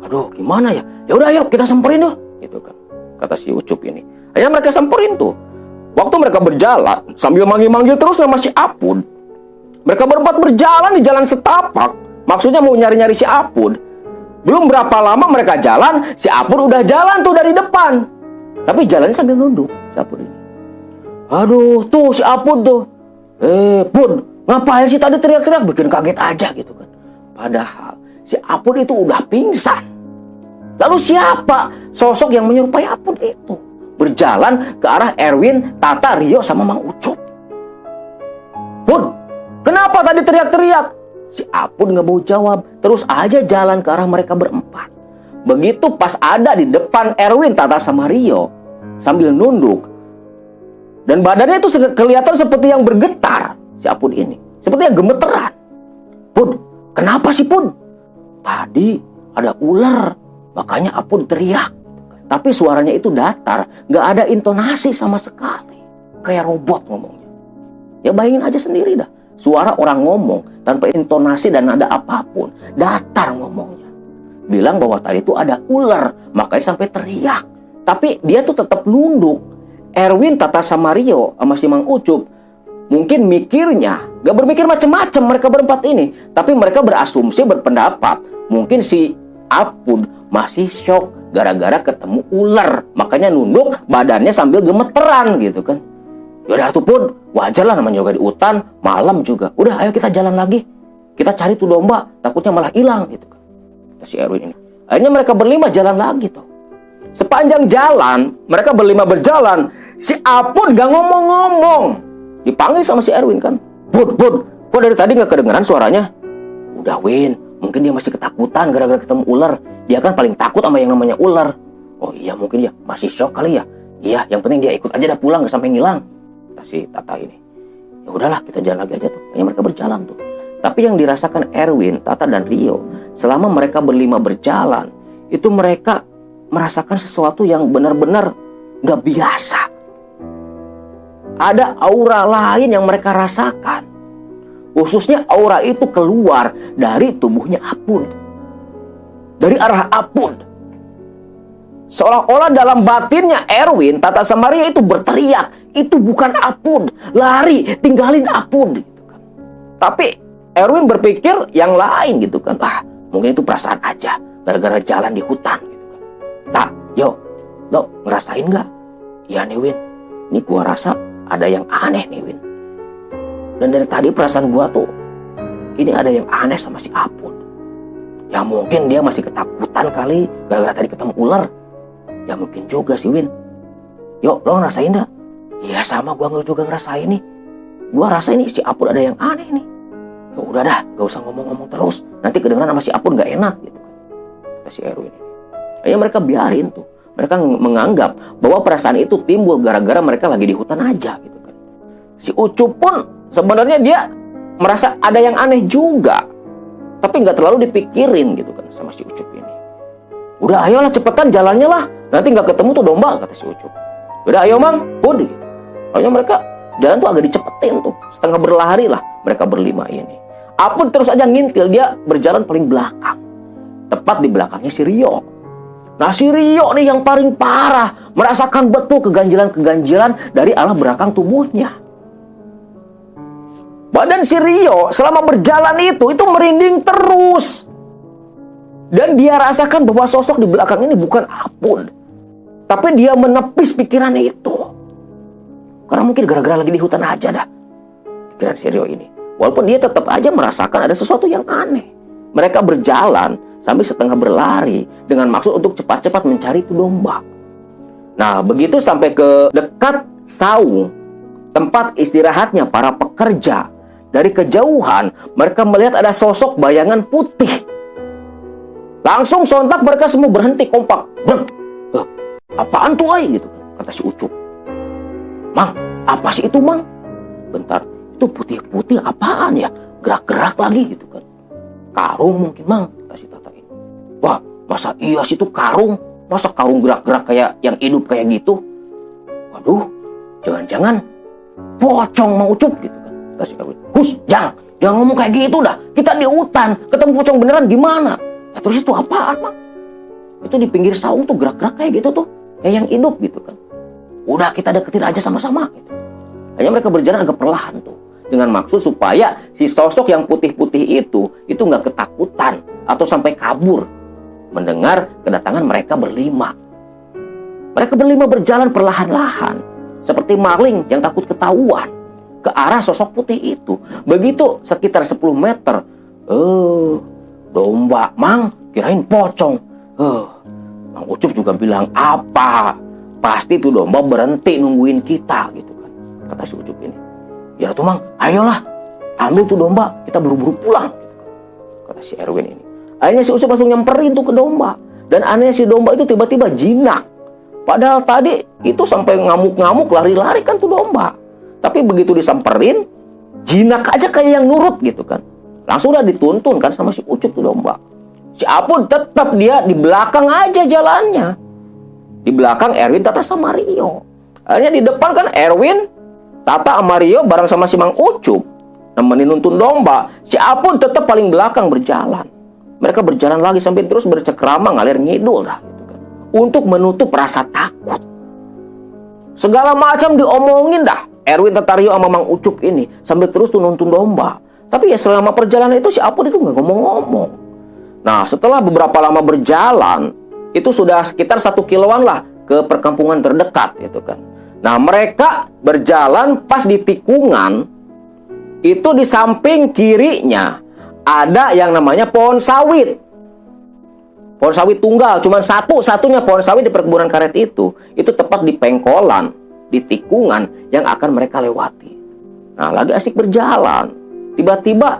Speaker 2: Aduh, gimana ya? Ya udah, ayo kita samperin yuk. Gitu kan. Kata si Ucup ini. Akhirnya mereka samperin tuh. Waktu mereka berjalan sambil manggil-manggil terus nama si Apun. Mereka berempat berjalan di jalan setapak. Maksudnya mau nyari-nyari si Apun. Belum berapa lama mereka jalan, si Apun udah jalan tuh dari depan. Tapi jalannya sambil nunduk si Apun ini. Aduh, tuh si Apun tuh. Pun, ngapain sih tadi teriak-teriak? Bikin kaget aja gitu kan. Padahal si Apun itu udah pingsan. Lalu siapa sosok yang menyerupai Apun itu? Berjalan ke arah Erwin, Tata, Rio, sama Mang Ucup. Pun, kenapa tadi teriak-teriak? Si Apun gak mau jawab. Terus aja jalan ke arah mereka berempat. Begitu pas ada di depan Erwin, Tata, sama Rio, sambil nunduk. Dan badannya itu kelihatan seperti yang bergetar. Si Apun ini seperti yang gemeteran. Pun, Kenapa sih Pun? Tadi ada ular, makanya Apun teriak. Tapi suaranya itu datar, gak ada intonasi sama sekali. Kayak robot ngomongnya. Ya bayangin aja sendiri dah. Suara orang ngomong tanpa intonasi dan nada apapun. Datar ngomongnya. Bilang bahwa tadi itu ada ular, makanya sampai teriak. Tapi dia tuh tetap nunduk. Erwin, Tata sama Rio sama si Mang Ucup mungkin mikirnya gak berpikir macam-macam mereka berempat ini. Tapi mereka berasumsi, berpendapat mungkin si Apun masih shock gara-gara ketemu ular. Makanya nunduk, badannya sambil gemeteran gitu kan. Yaudah tuh Pun, wajar lah namanya juga di hutan, malam juga. Udah ayo kita jalan lagi. Kita cari tuh domba, takutnya malah hilang gitu kan. Kata si Erwin ini. Akhirnya mereka berlima jalan lagi tuh. Sepanjang jalan, mereka berlima berjalan. Si Apun gak ngomong-ngomong. Dipanggil sama si Erwin kan. Bud, kok dari tadi gak kedengeran suaranya? Udah Win, mungkin dia masih ketakutan gara-gara ketemu ular. Dia kan paling takut sama yang namanya ular. Oh iya mungkin dia masih shock kali ya. Iya, yang penting dia ikut aja dah pulang, gak sampai ngilang. Kata si Tata ini. Ya udahlah, kita jalan lagi aja tuh. Akhirnya mereka berjalan tuh. Tapi yang dirasakan Erwin, Tata dan Rio selama mereka berlima berjalan, itu mereka merasakan sesuatu yang benar-benar gak biasa. Ada aura lain yang mereka rasakan. Khususnya aura itu keluar dari tubuhnya Apun. Dari arah Apun. Seolah-olah dalam batinnya Erwin, Tata sama Rio itu berteriak, itu bukan Apun. Lari, tinggalin Apun gitu kan. Tapi Erwin berpikir yang lain gitu kan. Mungkin itu perasaan aja gara-gara jalan di hutan gitu kan. Tak, yo, lo ngerasain gak? Iya nih Win, ini gua rasa ada yang aneh nih Win. Dan dari tadi perasaan gua tuh, ini ada yang aneh sama si Apun. Ya mungkin dia masih ketakutan kali gara-gara tadi ketemu ular. Ya mungkin juga sih Win. Yuk, lo ngerasain gak? Iya sama, gua juga ngerasain nih. Gua rasa ini si Apun ada yang aneh nih. Ya udah dah, gak usah ngomong-ngomong terus. Nanti kedengeran sama si Apun gak enak gitu kan. Kata si Erwin. Akhirnya mereka biarin tuh. Mereka menganggap bahwa perasaan itu timbul gara-gara mereka lagi di hutan aja gitu kan. Si Ucup pun sebenarnya dia merasa ada yang aneh juga. Tapi gak terlalu dipikirin gitu kan sama si Ucup ini. Udah ayolah cepetan jalannya lah. Nanti gak ketemu tuh domba, kata si Ucup. Udah ayo Mang, Bud gitu. Akhirnya mereka jalan tuh agak dicepetin tuh. Setengah berlari lah mereka berlima ini. Apun terus aja ngintil, dia berjalan paling belakang. Tepat di belakangnya si Rio. Nah si Rio nih yang paling parah, merasakan betul keganjilan-keganjilan dari arah belakang tubuhnya. Badan si Rio selama berjalan itu merinding terus. Dan dia rasakan bahwa sosok di belakang ini bukan Apun. Tapi dia menepis pikirannya itu. Karena mungkin gara-gara lagi di hutan aja dah pikiran si Rio ini. Walaupun dia tetap aja merasakan ada sesuatu yang aneh. Mereka berjalan sambil setengah berlari dengan maksud untuk cepat-cepat mencari itu domba. Nah, begitu sampai ke dekat saung, tempat istirahatnya para pekerja. Dari kejauhan, mereka melihat ada sosok bayangan putih. Langsung sontak mereka semua berhenti kompak. Apaan tuh ay? Gitu, kata si Ucup. Mang, apa sih itu Mang? Bentar, itu putih-putih apaan ya? Gerak-gerak lagi gitu kan. Karung mungkin Mang, kata si Tata ini. Wah, masa iya sih itu karung? Masa karung gerak-gerak kayak yang hidup kayak gitu? Waduh, jangan-jangan pocong Mang Ucup gitu kan. Kata si Erwin. Hus, jangan ngomong kayak gitu dah. Kita di hutan, ketemu pocong beneran gimana? Ya terus itu apaan Mang? Itu di pinggir saung tuh gerak-gerak kayak gitu tuh. Kayak yang hidup gitu kan. Udah kita deketin aja sama-sama gitu. Hanya mereka berjalan agak perlahan tuh. Dengan maksud supaya si sosok yang putih-putih itu gak ketakutan atau sampai kabur mendengar kedatangan mereka berlima. Mereka berlima berjalan perlahan-lahan seperti maling yang takut ketahuan ke arah sosok putih itu. Begitu sekitar 10 meter, domba Mang, kirain pocong. Mang Ucup juga bilang apa? Pasti tuh domba berhenti nungguin kita gitu kan. Kata si Ucup ini. Ya tuh Mang, ayolah ambil tuh domba, kita buru-buru pulang gitu kan. Kata si Erwin ini. Akhirnya si Ucup langsung nyamperin tuh ke domba. Dan anehnya si domba itu tiba-tiba jinak. Padahal tadi itu sampai ngamuk-ngamuk lari-lari kan tuh domba. Tapi begitu disamperin, jinak aja kayak yang nurut gitu kan. Langsung udah dituntun kan sama si Ucup tuh domba. Si Apun tetap dia di belakang aja jalannya. Di belakang Erwin, Tata, sama Rio. Akhirnya di depan kan Erwin, Tata, sama Rio bareng sama si Mang Ucup nemenin nuntun domba. Si Apun tetap paling belakang berjalan. Mereka berjalan lagi sampai terus bercengkrama ngalir ngidul dah gitu kan. Untuk menutup rasa takut. Segala macam diomongin dah Erwin, Tata, Rio sama Mang Ucup ini sambil terus tuh nuntun domba. Tapi ya selama perjalanan itu si Apun itu nggak ngomong-ngomong. Nah, setelah beberapa lama berjalan, itu sudah sekitar 1 kiloan lah ke perkampungan terdekat gitu kan. Nah, mereka berjalan pas di tikungan, itu di samping kirinya ada yang namanya pohon sawit. Pohon sawit tunggal, cuma satu-satunya pohon sawit di perkebunan karet itu tepat di pengkolan, di tikungan yang akan mereka lewati. Nah, lagi asik berjalan. Tiba-tiba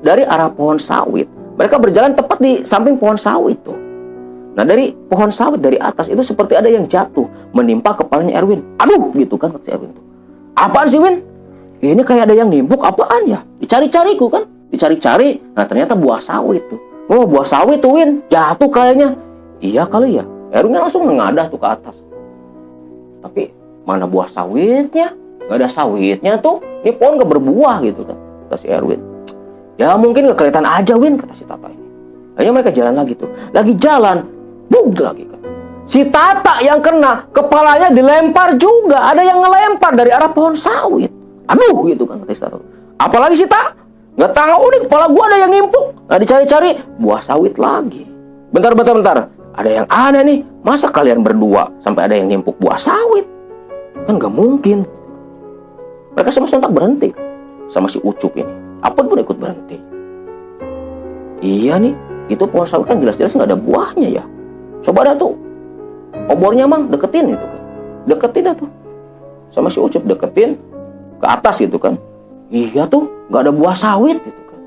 Speaker 2: dari arah pohon sawit, mereka berjalan tepat di samping pohon sawit tuh. Nah, dari pohon sawit dari atas itu seperti ada yang jatuh menimpa kepalanya Erwin. Aduh, gitu kan kata Erwin tuh. Apaan sih, Win? Ini kayak ada yang nimbuk, apaan ya? Dicari-cariku kan, dicari-cari. Nah, ternyata buah sawit tuh. Oh, buah sawit tuh, Win. Jatuh kayaknya. Iya kali ya. Erwin langsung nengadah tuh ke atas. Tapi mana buah sawitnya? Gak ada sawitnya tuh. Ini pohon gak berbuah gitu kan. Kata si Erwin. Ya mungkin gak kelihatan aja, Win, kata si Tata ini. Akhirnya mereka jalan lagi tuh. Lagi jalan, bug lagi kan. Si Tata yang kena, kepalanya dilempar juga. Ada yang ngelempar dari arah pohon sawit. Aduh, gitu kan kata si Tata. Apalagi si Tata? Gak tahu nih, kepala gua ada yang ngimpuk. Nah, dicari-cari, buah sawit lagi. Bentar. Ada yang aneh nih. Masa kalian berdua sampai ada yang nimpuk buah sawit? Kan gak mungkin. Mereka semua sontak berhenti kan. Sama si Ucup ini. Apun pun ikut berhenti. Iya nih, itu pohon sawit kan jelas-jelas nggak ada buahnya ya. Coba dah tuh, obornya Mang, deketin itu kan. Deketin dah tuh. Sama si Ucup deketin ke atas gitu kan. Iya tuh, nggak ada buah sawit gitu kan.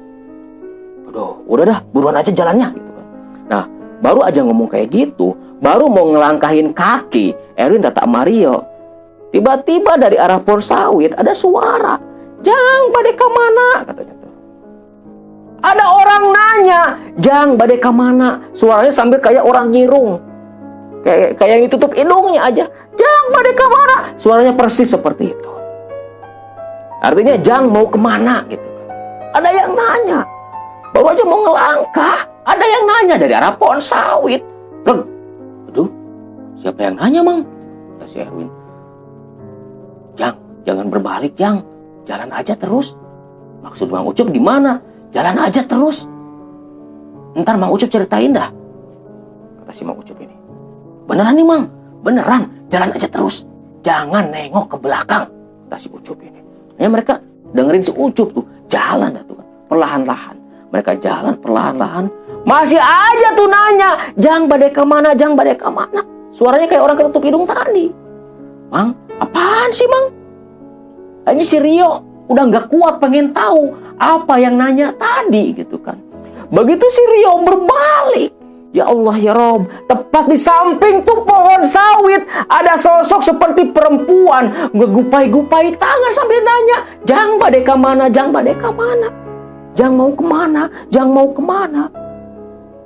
Speaker 2: Aduh, udah dah, buruan aja jalannya gitu kan. Nah, baru aja ngomong kayak gitu, baru mau ngelangkahin kaki, Erwin, Tata, Mario. Tiba-tiba dari arah pohon sawit ada suara. Jang, badai ke mana? Katanya tuh. Ada orang nanya, Jang, badai ke mana? Suaranya sambil kayak orang nyirung. Kayak yang ditutup hidungnya aja. Jang, badai ke mana? Suaranya persis seperti itu. Artinya Jang mau kemana gitu kan. Ada yang nanya. Baru aja mau ngelangkah. Ada yang nanya dari arah pohon sawit. Aduh, siapa yang nanya, Mang? Kata si Erwin. Jang, jangan berbalik, Jang. Jalan aja terus. Maksud Mang Ucup gimana? Jalan aja terus. Ntar Mang Ucup ceritain dah. Kata si Mang Ucup ini. Beneran nih, Mang. Beneran. Jalan aja terus. Jangan nengok ke belakang. Kata si Ucup ini. Ya, mereka dengerin si Ucup tuh. Jalan dah tuh. Perlahan-lahan. Mereka jalan perlahan-lahan. Masih aja tuh nanya. Jang, badai ke mana? Jang, badai ke mana? Suaranya kayak orang ketutup hidung tadi. Mang, apaan sih, Mang? Hanya si Rio udah gak kuat pengen tahu apa yang nanya tadi gitu kan. Begitu si Rio berbalik, ya Allah ya Rob, tepat di samping tuh pohon sawit ada sosok seperti perempuan ngegupai-gupai tangan sambil nanya, Jang, badai ke mana? Jang, badai ke mana? Jang mau kemana? Jang mau kemana?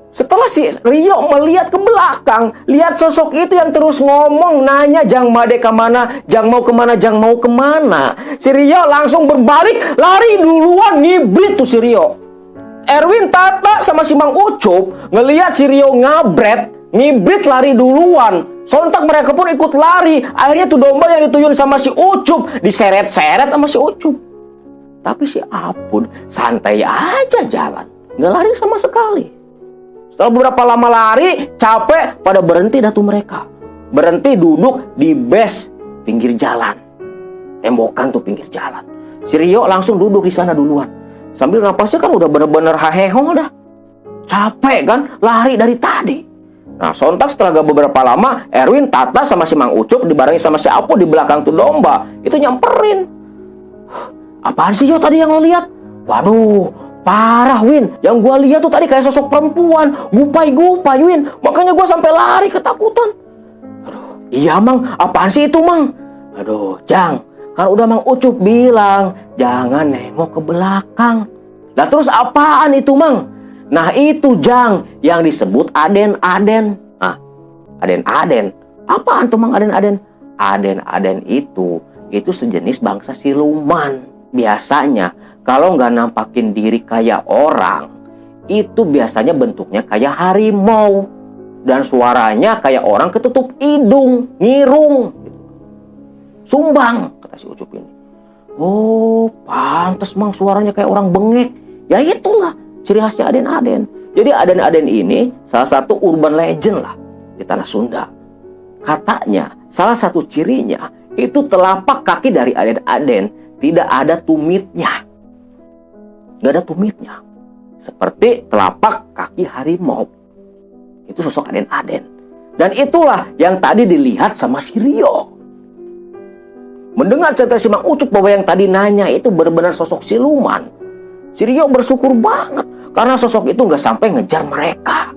Speaker 2: Setelah si Rio melihat ke belakang, lihat sosok itu yang terus ngomong, nanya, Jang badai ke mana? Jang mau kemana? Jang mau kemana? Si Rio langsung berbalik, lari duluan, ngibrit tuh si Rio. Erwin, Tata, sama si Mang Ucup ngelihat si Rio ngibrit lari duluan. Sontak mereka pun ikut lari. Akhirnya tuh domba yang dituyun sama si Ucup diseret-seret sama si Ucup. Tapi si Apun santai aja jalan, nggak lari sama sekali. Setelah beberapa lama lari, capek, pada berhenti dah tuh mereka. Berhenti duduk di base pinggir jalan. Tembokan tuh pinggir jalan. Si Rio langsung duduk di sana duluan. Sambil napasnya kan udah bener-bener haheho dah. Capek kan, lari dari tadi. Nah, sontak setelah beberapa lama, Erwin, Tata, sama si Mang Ucup dibarengi sama si Apun di belakang tuh domba. Itu nyamperin. Apaan sih yo tadi yang lo lihat? Waduh, parah, Win. Yang gue lihat tuh tadi kayak sosok perempuan. Gupai-gupai, Win. Makanya gue sampai lari ketakutan. Aduh, iya, Mang. Apaan sih itu, Mang? Aduh, Jang. Kan udah Mang Ucup bilang, jangan nengok ke belakang. Lah terus apaan itu, Mang? Nah itu Jang yang disebut aden-aden. Nah, aden-aden. Apaan tuh Mang aden-aden? Aden-aden itu sejenis bangsa siluman. Biasanya kalau nggak nampakin diri kayak orang, itu biasanya bentuknya kayak harimau. Dan suaranya kayak orang ketutup hidung, ngirung. Sumbang, kata si Ucup ini. Oh, pantes Mang suaranya kayak orang bengek. Ya itulah ciri khasnya aden-aden. Jadi aden-aden ini salah satu urban legend lah di tanah Sunda. Katanya salah satu cirinya itu telapak kaki dari aden-aden tidak ada tumitnya. Gak ada tumitnya. Seperti telapak kaki harimau. Itu sosok aden-aden. Dan itulah yang tadi dilihat sama si Rio. Mendengar cerita si Mang Ucup bahwa yang tadi nanya itu benar-benar sosok siluman, si Rio bersyukur banget karena sosok itu nggak sampai ngejar mereka.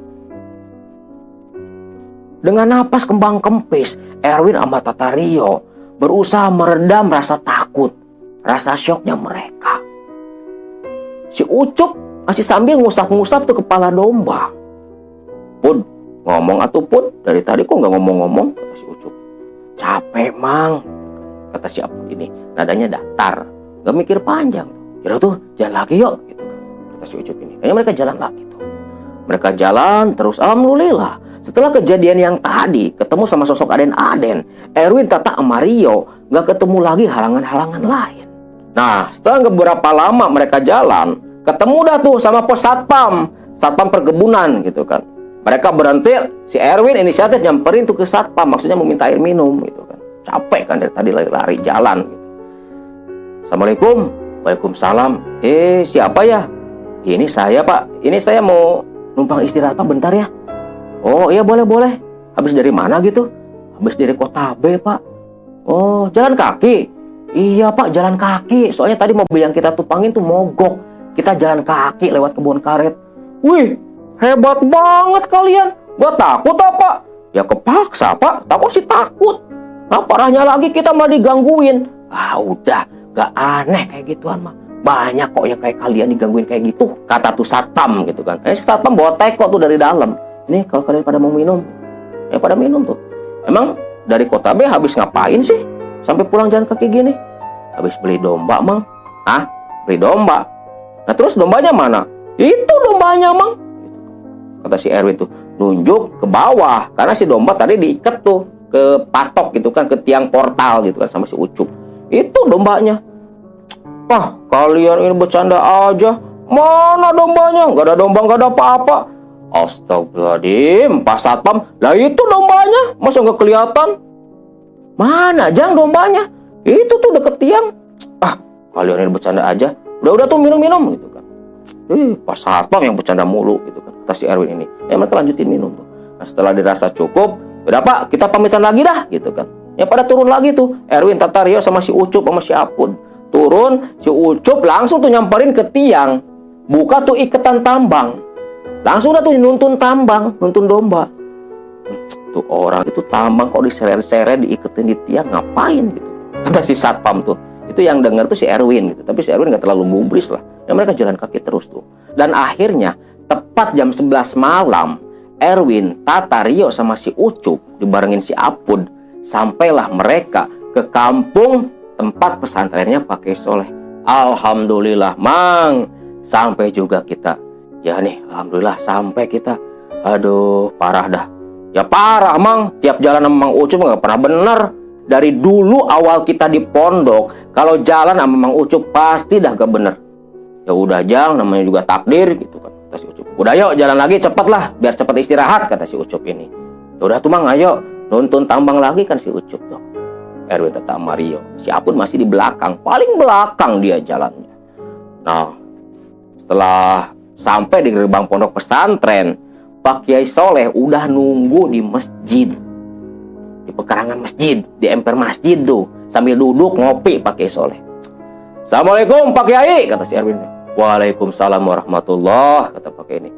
Speaker 2: Dengan napas kembang kempis, Erwin sama Tata Rio berusaha meredam rasa takut, rasa syoknya mereka. Si Ucup masih sambil ngusap-ngusap tuh kepala domba. Pun, ngomong atuh Pun, dari tadi kok nggak ngomong-ngomong, kata si Ucup. Capek Mang, kata si Apun ini, nadanya datar, gak mikir panjang. Yaudah tuh, jalan lagi yuk, gitu kan, kata si Ucup ini. Kayaknya mereka jalan lagi tuh. Mereka jalan terus, alhamdulillah. Setelah kejadian yang tadi, ketemu sama sosok aden-aden, Erwin, Tata, sama Rio gak ketemu lagi halangan-halangan lain. Nah, setelah beberapa lama mereka jalan, ketemu dah tuh sama pos satpam perkebunan gitu kan. Mereka berhenti, si Erwin inisiatif nyamperin tuh ke satpam, maksudnya meminta air minum gitu kan. Capek kan dari tadi lari-lari jalan gitu. Assalamualaikum. Waalaikumsalam. Siapa ya? Ini saya Pak. Ini saya mau numpang istirahat Pak bentar ya. Oh iya boleh. Habis dari mana gitu? Habis dari kota B Pak. Oh jalan kaki? Iya Pak jalan kaki. Soalnya tadi mobil yang kita tumpangin tuh mogok. Kita jalan kaki lewat kebun karet. Wih hebat banget kalian. Gak takut apa? Ya kepaksa Pak. Takut sih takut. Nah parahnya lagi kita malah digangguin. Ah udah gak aneh kayak gituan mah. Banyak kok yang kayak kalian digangguin kayak gitu. Kata tuh satpam gitu kan. Si satpam bawa teko tuh dari dalam. Ini kalau kalian pada mau minum, ya pada minum tuh. Emang dari kota B habis ngapain sih? Sampai pulang jalan kaki gini? Habis beli domba Mang. Hah? Beli domba? Nah terus dombanya mana? Itu dombanya Mang. Kata si Erwin tuh. Nunjuk ke bawah. Karena si domba tadi diikat tuh ke patok gitu kan, ke tiang portal gitu kan sama si Ucup. Itu dombanya. Wah, kalian ini bercanda aja. Mana dombanya? Gak ada domba, gak ada apa-apa. Astagfirullahaladzim, Pak Satpam. Lah itu dombanya, masa gak kelihatan? Mana Jang dombanya? Itu tuh deket tiang. Ah, kalian ini bercanda aja. Udah tuh minum-minum gitu kan. Pak Satpam yang bercanda mulu gitu kan. Kata si Erwin ini. Ya mereka lanjutin minum tuh. Nah, setelah dirasa cukup, udah Pak, kita pamitan lagi dah gitu kan. Ya pada turun lagi tuh Erwin, Tata, Rio sama si Ucup sama si Apun. Turun, si Ucup langsung tuh nyamperin ke tiang. Buka tuh iketan tambang. Langsung dah tuh nuntun tambang, nuntun domba. Tuh orang itu tambang kok diseret-seret diiketin di tiang ngapain gitu. Kata si satpam tuh. Itu yang denger tuh si Erwin gitu. Tapi si Erwin gak terlalu gubris lah. Ya mereka jalan kaki terus tuh. Dan akhirnya tepat jam 11 malam Erwin, Tata, Rio sama si Ucup dibarengin si Apun sampailah mereka ke kampung tempat pesantrennya Pak Kiai Soleh. Alhamdulillah Mang, sampai juga kita. Ya nih, alhamdulillah sampai kita. Aduh, parah dah. Ya parah Mang, tiap jalan sama Mang Ucup gak pernah bener. Dari dulu awal kita di pondok, kalau jalan sama Mang Ucup pasti dah gak bener. Ya udah Jang, namanya juga takdir gitu kan, kata si Ucup. Udah yuk jalan lagi cepet lah, biar cepet istirahat, kata si Ucup ini. Ya udah tuh Mang, ayo nuntun tambang lagi kan si Ucup tuh. Erwin, Tata, Mario. Si Apun masih di belakang, paling belakang dia jalannya. Nah, setelah sampai di gerbang pondok pesantren, Pak Kiai Soleh udah nunggu di masjid, di pekarangan masjid, di emper masjid tuh, sambil duduk ngopi Pak Kiai Soleh. Assalamualaikum Pak Kiai, kata si Erwin. Waalaikumsalam warahmatullah, kata Pak Kiai ini.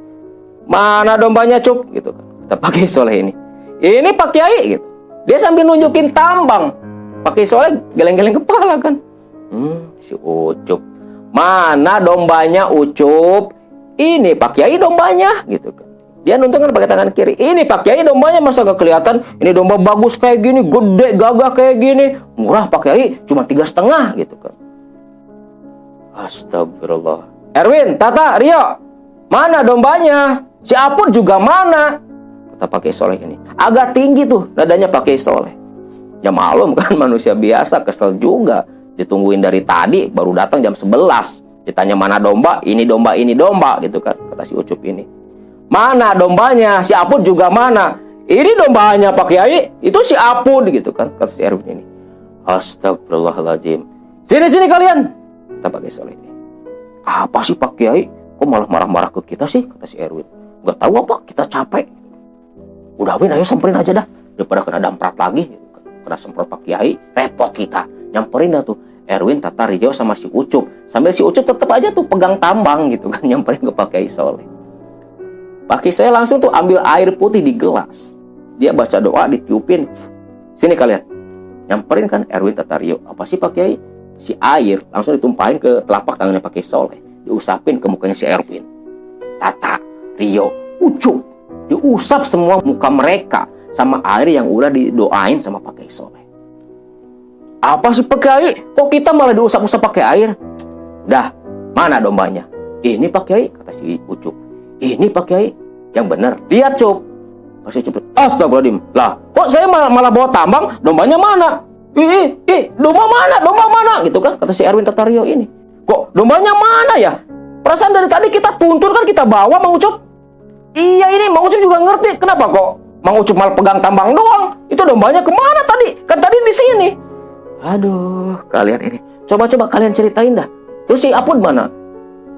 Speaker 2: Mana dombanya Cup, gitu kan, kata Pak Kiai Soleh ini. Ini Pak Kiai, gitu. Dia sambil nunjukin tambang. Pak Kiai Soleh geleng-geleng kepala kan. Si Ucup mana dombanya Ucup? Ini Pak Kiai dombanya, gitu kan. Dia nuntun kan pakai tangan kiri. Ini Pak Kiai dombanya, masa gak kelihatan? Ini domba bagus kayak gini, gede, gagah kayak gini. Murah Pak Kiai, cuma 3,5 gitu kan. Astagfirullah. Erwin, Tata, Rio, mana dombanya? Si Apun juga mana? Kata Pak Kiai Soleh ini. Agak tinggi tuh nadanya Pak Kiai Soleh. Ya malum kan, manusia biasa, kesel juga. Ditungguin dari tadi, baru datang jam 11. Ditanya mana domba, ini domba, ini domba gitu kan. Kata si Ucup ini. Mana dombanya? Si Apun juga mana? Ini dombanya Pak Kiai, itu si Apun gitu kan. Kata si Erwin ini. Astagfirullahaladzim. Sini kalian. Kata Pak Kiai Soleh ini. Apa sih Pak Kiai? Kok malah marah-marah ke kita sih? Kata si Erwin. Gak tahu apa, kita capek. Udah Win, ayo samperin aja dah. Daripada kena damprat lagi. Kena semprot Pak Kiai, repot kita. Nyamperin dah tuh Erwin, Tata, Rio sama si Ucup. Sambil si Ucup tetap aja tuh pegang tambang gitu kan. Nyamperin ke Pak Kiai Soleh. Pak Kiai Soleh langsung tuh ambil air putih di gelas. Dia baca doa, ditiupin. Sini kalian. Nyamperin kan Erwin, Tata, Rio. Apa sih Pak Kiai? Si air langsung ditumpahin ke telapak tangannya Pak Kiai Soleh. Diusapin ke mukanya si Erwin, Tata, Rio, Ucup. Diusap semua muka mereka sama air yang udah didoain sama Pak Kiai Soleh. Apa sih Pak Kiai? Kok kita malah diusap-usap pakai air? Udah, mana dombanya? Ini Pak Kiai, kata si Ucup. Ini Pak Kiai, yang benar. Lihat Cup. Pas Ucup, astagfirullahaladzim. Lah, kok saya malah bawa tambang? Dombanya mana? Domba mana? Domba mana? Gitu kan, kata si Erwin Tatario ini. Kok dombanya mana ya? Perasaan dari tadi kita tuntun kan, kita bawa Mang Ucup. Iya ini Mang Ucup juga ngerti. Kenapa kok Mang Ucup malah pegang tambang doang? Itu dombanya kemana tadi? Kan tadi di sini. Aduh, kalian ini. Coba kalian ceritain dah. Terus si Apun mana?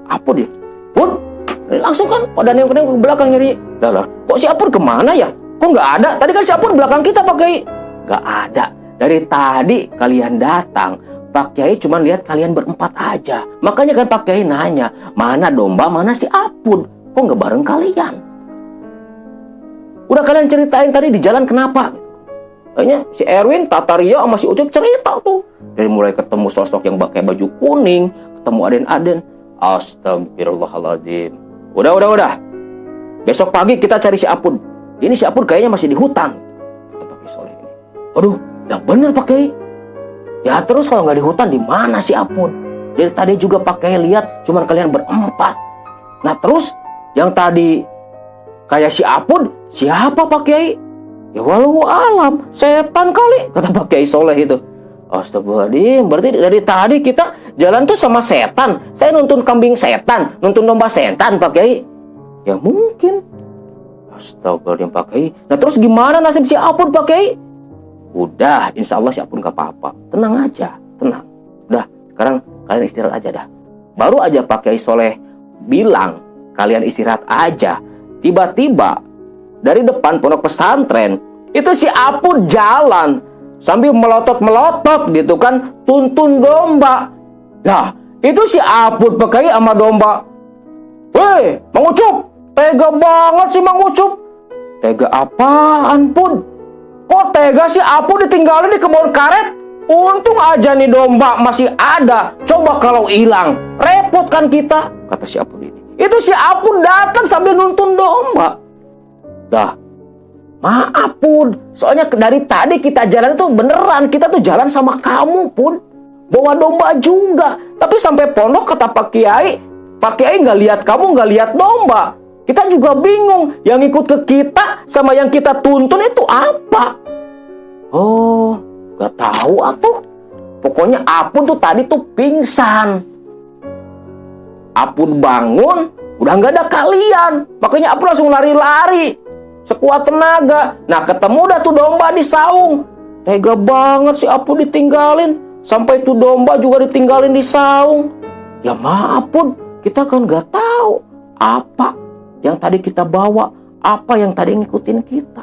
Speaker 2: Apun dia. Pun, langsung kan pada nengok-nengok ke belakang nyari. Lah, kok si Apun kemana ya? Kok nggak ada? Tadi kan si Apun belakang kita Pak Kiai. Nggak ada. Dari tadi kalian datang, Pak Kiai cuma lihat kalian berempat aja. Makanya kan Pak Kiai nanya, mana domba, mana si Apun? Kok nggak bareng kalian? Udah kalian ceritain tadi di jalan kenapa? Kayaknya si Erwin, Tata, Rio sama si Ucup cerita tuh. Dari mulai ketemu sosok yang pakai baju kuning, ketemu Aden-Aden. Astagfirullahaladzim. Udah. Besok pagi kita cari si Apun. Ini si Apun kayaknya masih di hutan. Kata Pak Kiai Soleh ini. Aduh, yang bener Pak Kiai. Ya terus kalau nggak di hutan, di mana si Apun? Dari tadi juga Pak Kiai lihat, cuman kalian berempat. Nah terus, yang tadi kayak si Apun, siapa Pak Kiai? Ya walau alam, setan kali, kata Pak Kiai Soleh itu. Astagfirullahaladzim, berarti dari tadi kita jalan tuh sama setan. Saya nuntun kambing setan, nuntun domba setan Pak Kiai. Ya mungkin. Astagfirullahaladzim Pak Kiai. Nah terus gimana nasib si Apun Pak Kiai? Udah, insya Allah si Apun gak apa-apa. Tenang aja, tenang. Udah, sekarang kalian istirahat aja dah. Baru aja Pak Kiai Soleh bilang, kalian istirahat aja. Tiba-tiba dari depan pondok pesantren itu si Apun jalan sambil melotot gitu kan, tuntun domba. Nah itu si Apun pakai sama domba. Weh Mang Ucup, tega banget sih Mang Ucup. Tega apaan Pun? Kok tega si Apun ditinggalin di kebun karet? Untung aja nih domba masih ada. Coba kalau hilang, repot kan kita, kata si Apun ini. Itu si Apun datang sambil nuntun domba. Dah, maaf Pun, soalnya dari tadi kita jalan itu beneran, kita tuh jalan sama kamu Pun, bawa domba juga. Tapi sampai pondok kata Pak Kiai nggak lihat kamu, nggak lihat domba. Kita juga bingung, yang ikut ke kita sama yang kita tuntun itu apa? Oh, nggak tahu atuh. Pokoknya Apun tuh tadi tuh pingsan. Apun bangun, udah nggak ada kalian. Makanya Apun langsung lari-lari sekuat tenaga. Nah ketemu dah tuh domba di saung. Tega banget si Apun ditinggalin. Sampai tuh domba juga ditinggalin di saung. Ya maaf Pun, kita kan nggak tahu apa yang tadi kita bawa, apa yang tadi ngikutin kita.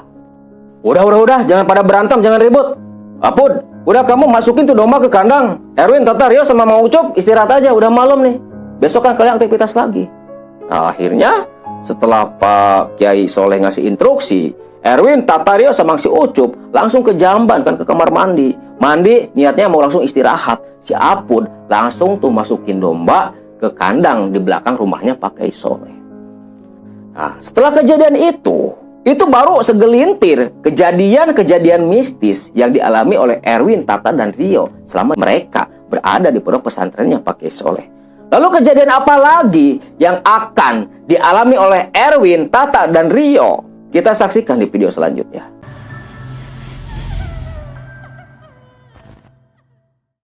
Speaker 2: Udah, jangan pada berantem, jangan ribut. Apun, udah kamu masukin tuh domba ke kandang. Erwin, Tata, Rio sama Mang Ucup istirahat aja, udah malam nih. Besok kan kalian aktivitas lagi. Nah akhirnya setelah Pak Kiai Soleh ngasih instruksi, Erwin, Tata, Rio sama si Ucup langsung ke jamban kan, ke kamar mandi. Mandi niatnya mau langsung istirahat. Si Apun langsung tuh masukin domba ke kandang di belakang rumahnya Pak Kiai Soleh. Nah, setelah kejadian itu baru segelintir kejadian-kejadian mistis yang dialami oleh Erwin, Tata, dan Rio selama mereka berada di pondok pesantrennya Pak Kiai Soleh. Lalu kejadian apa lagi yang akan dialami oleh Erwin, Tata, dan Rio? Kita saksikan di video selanjutnya.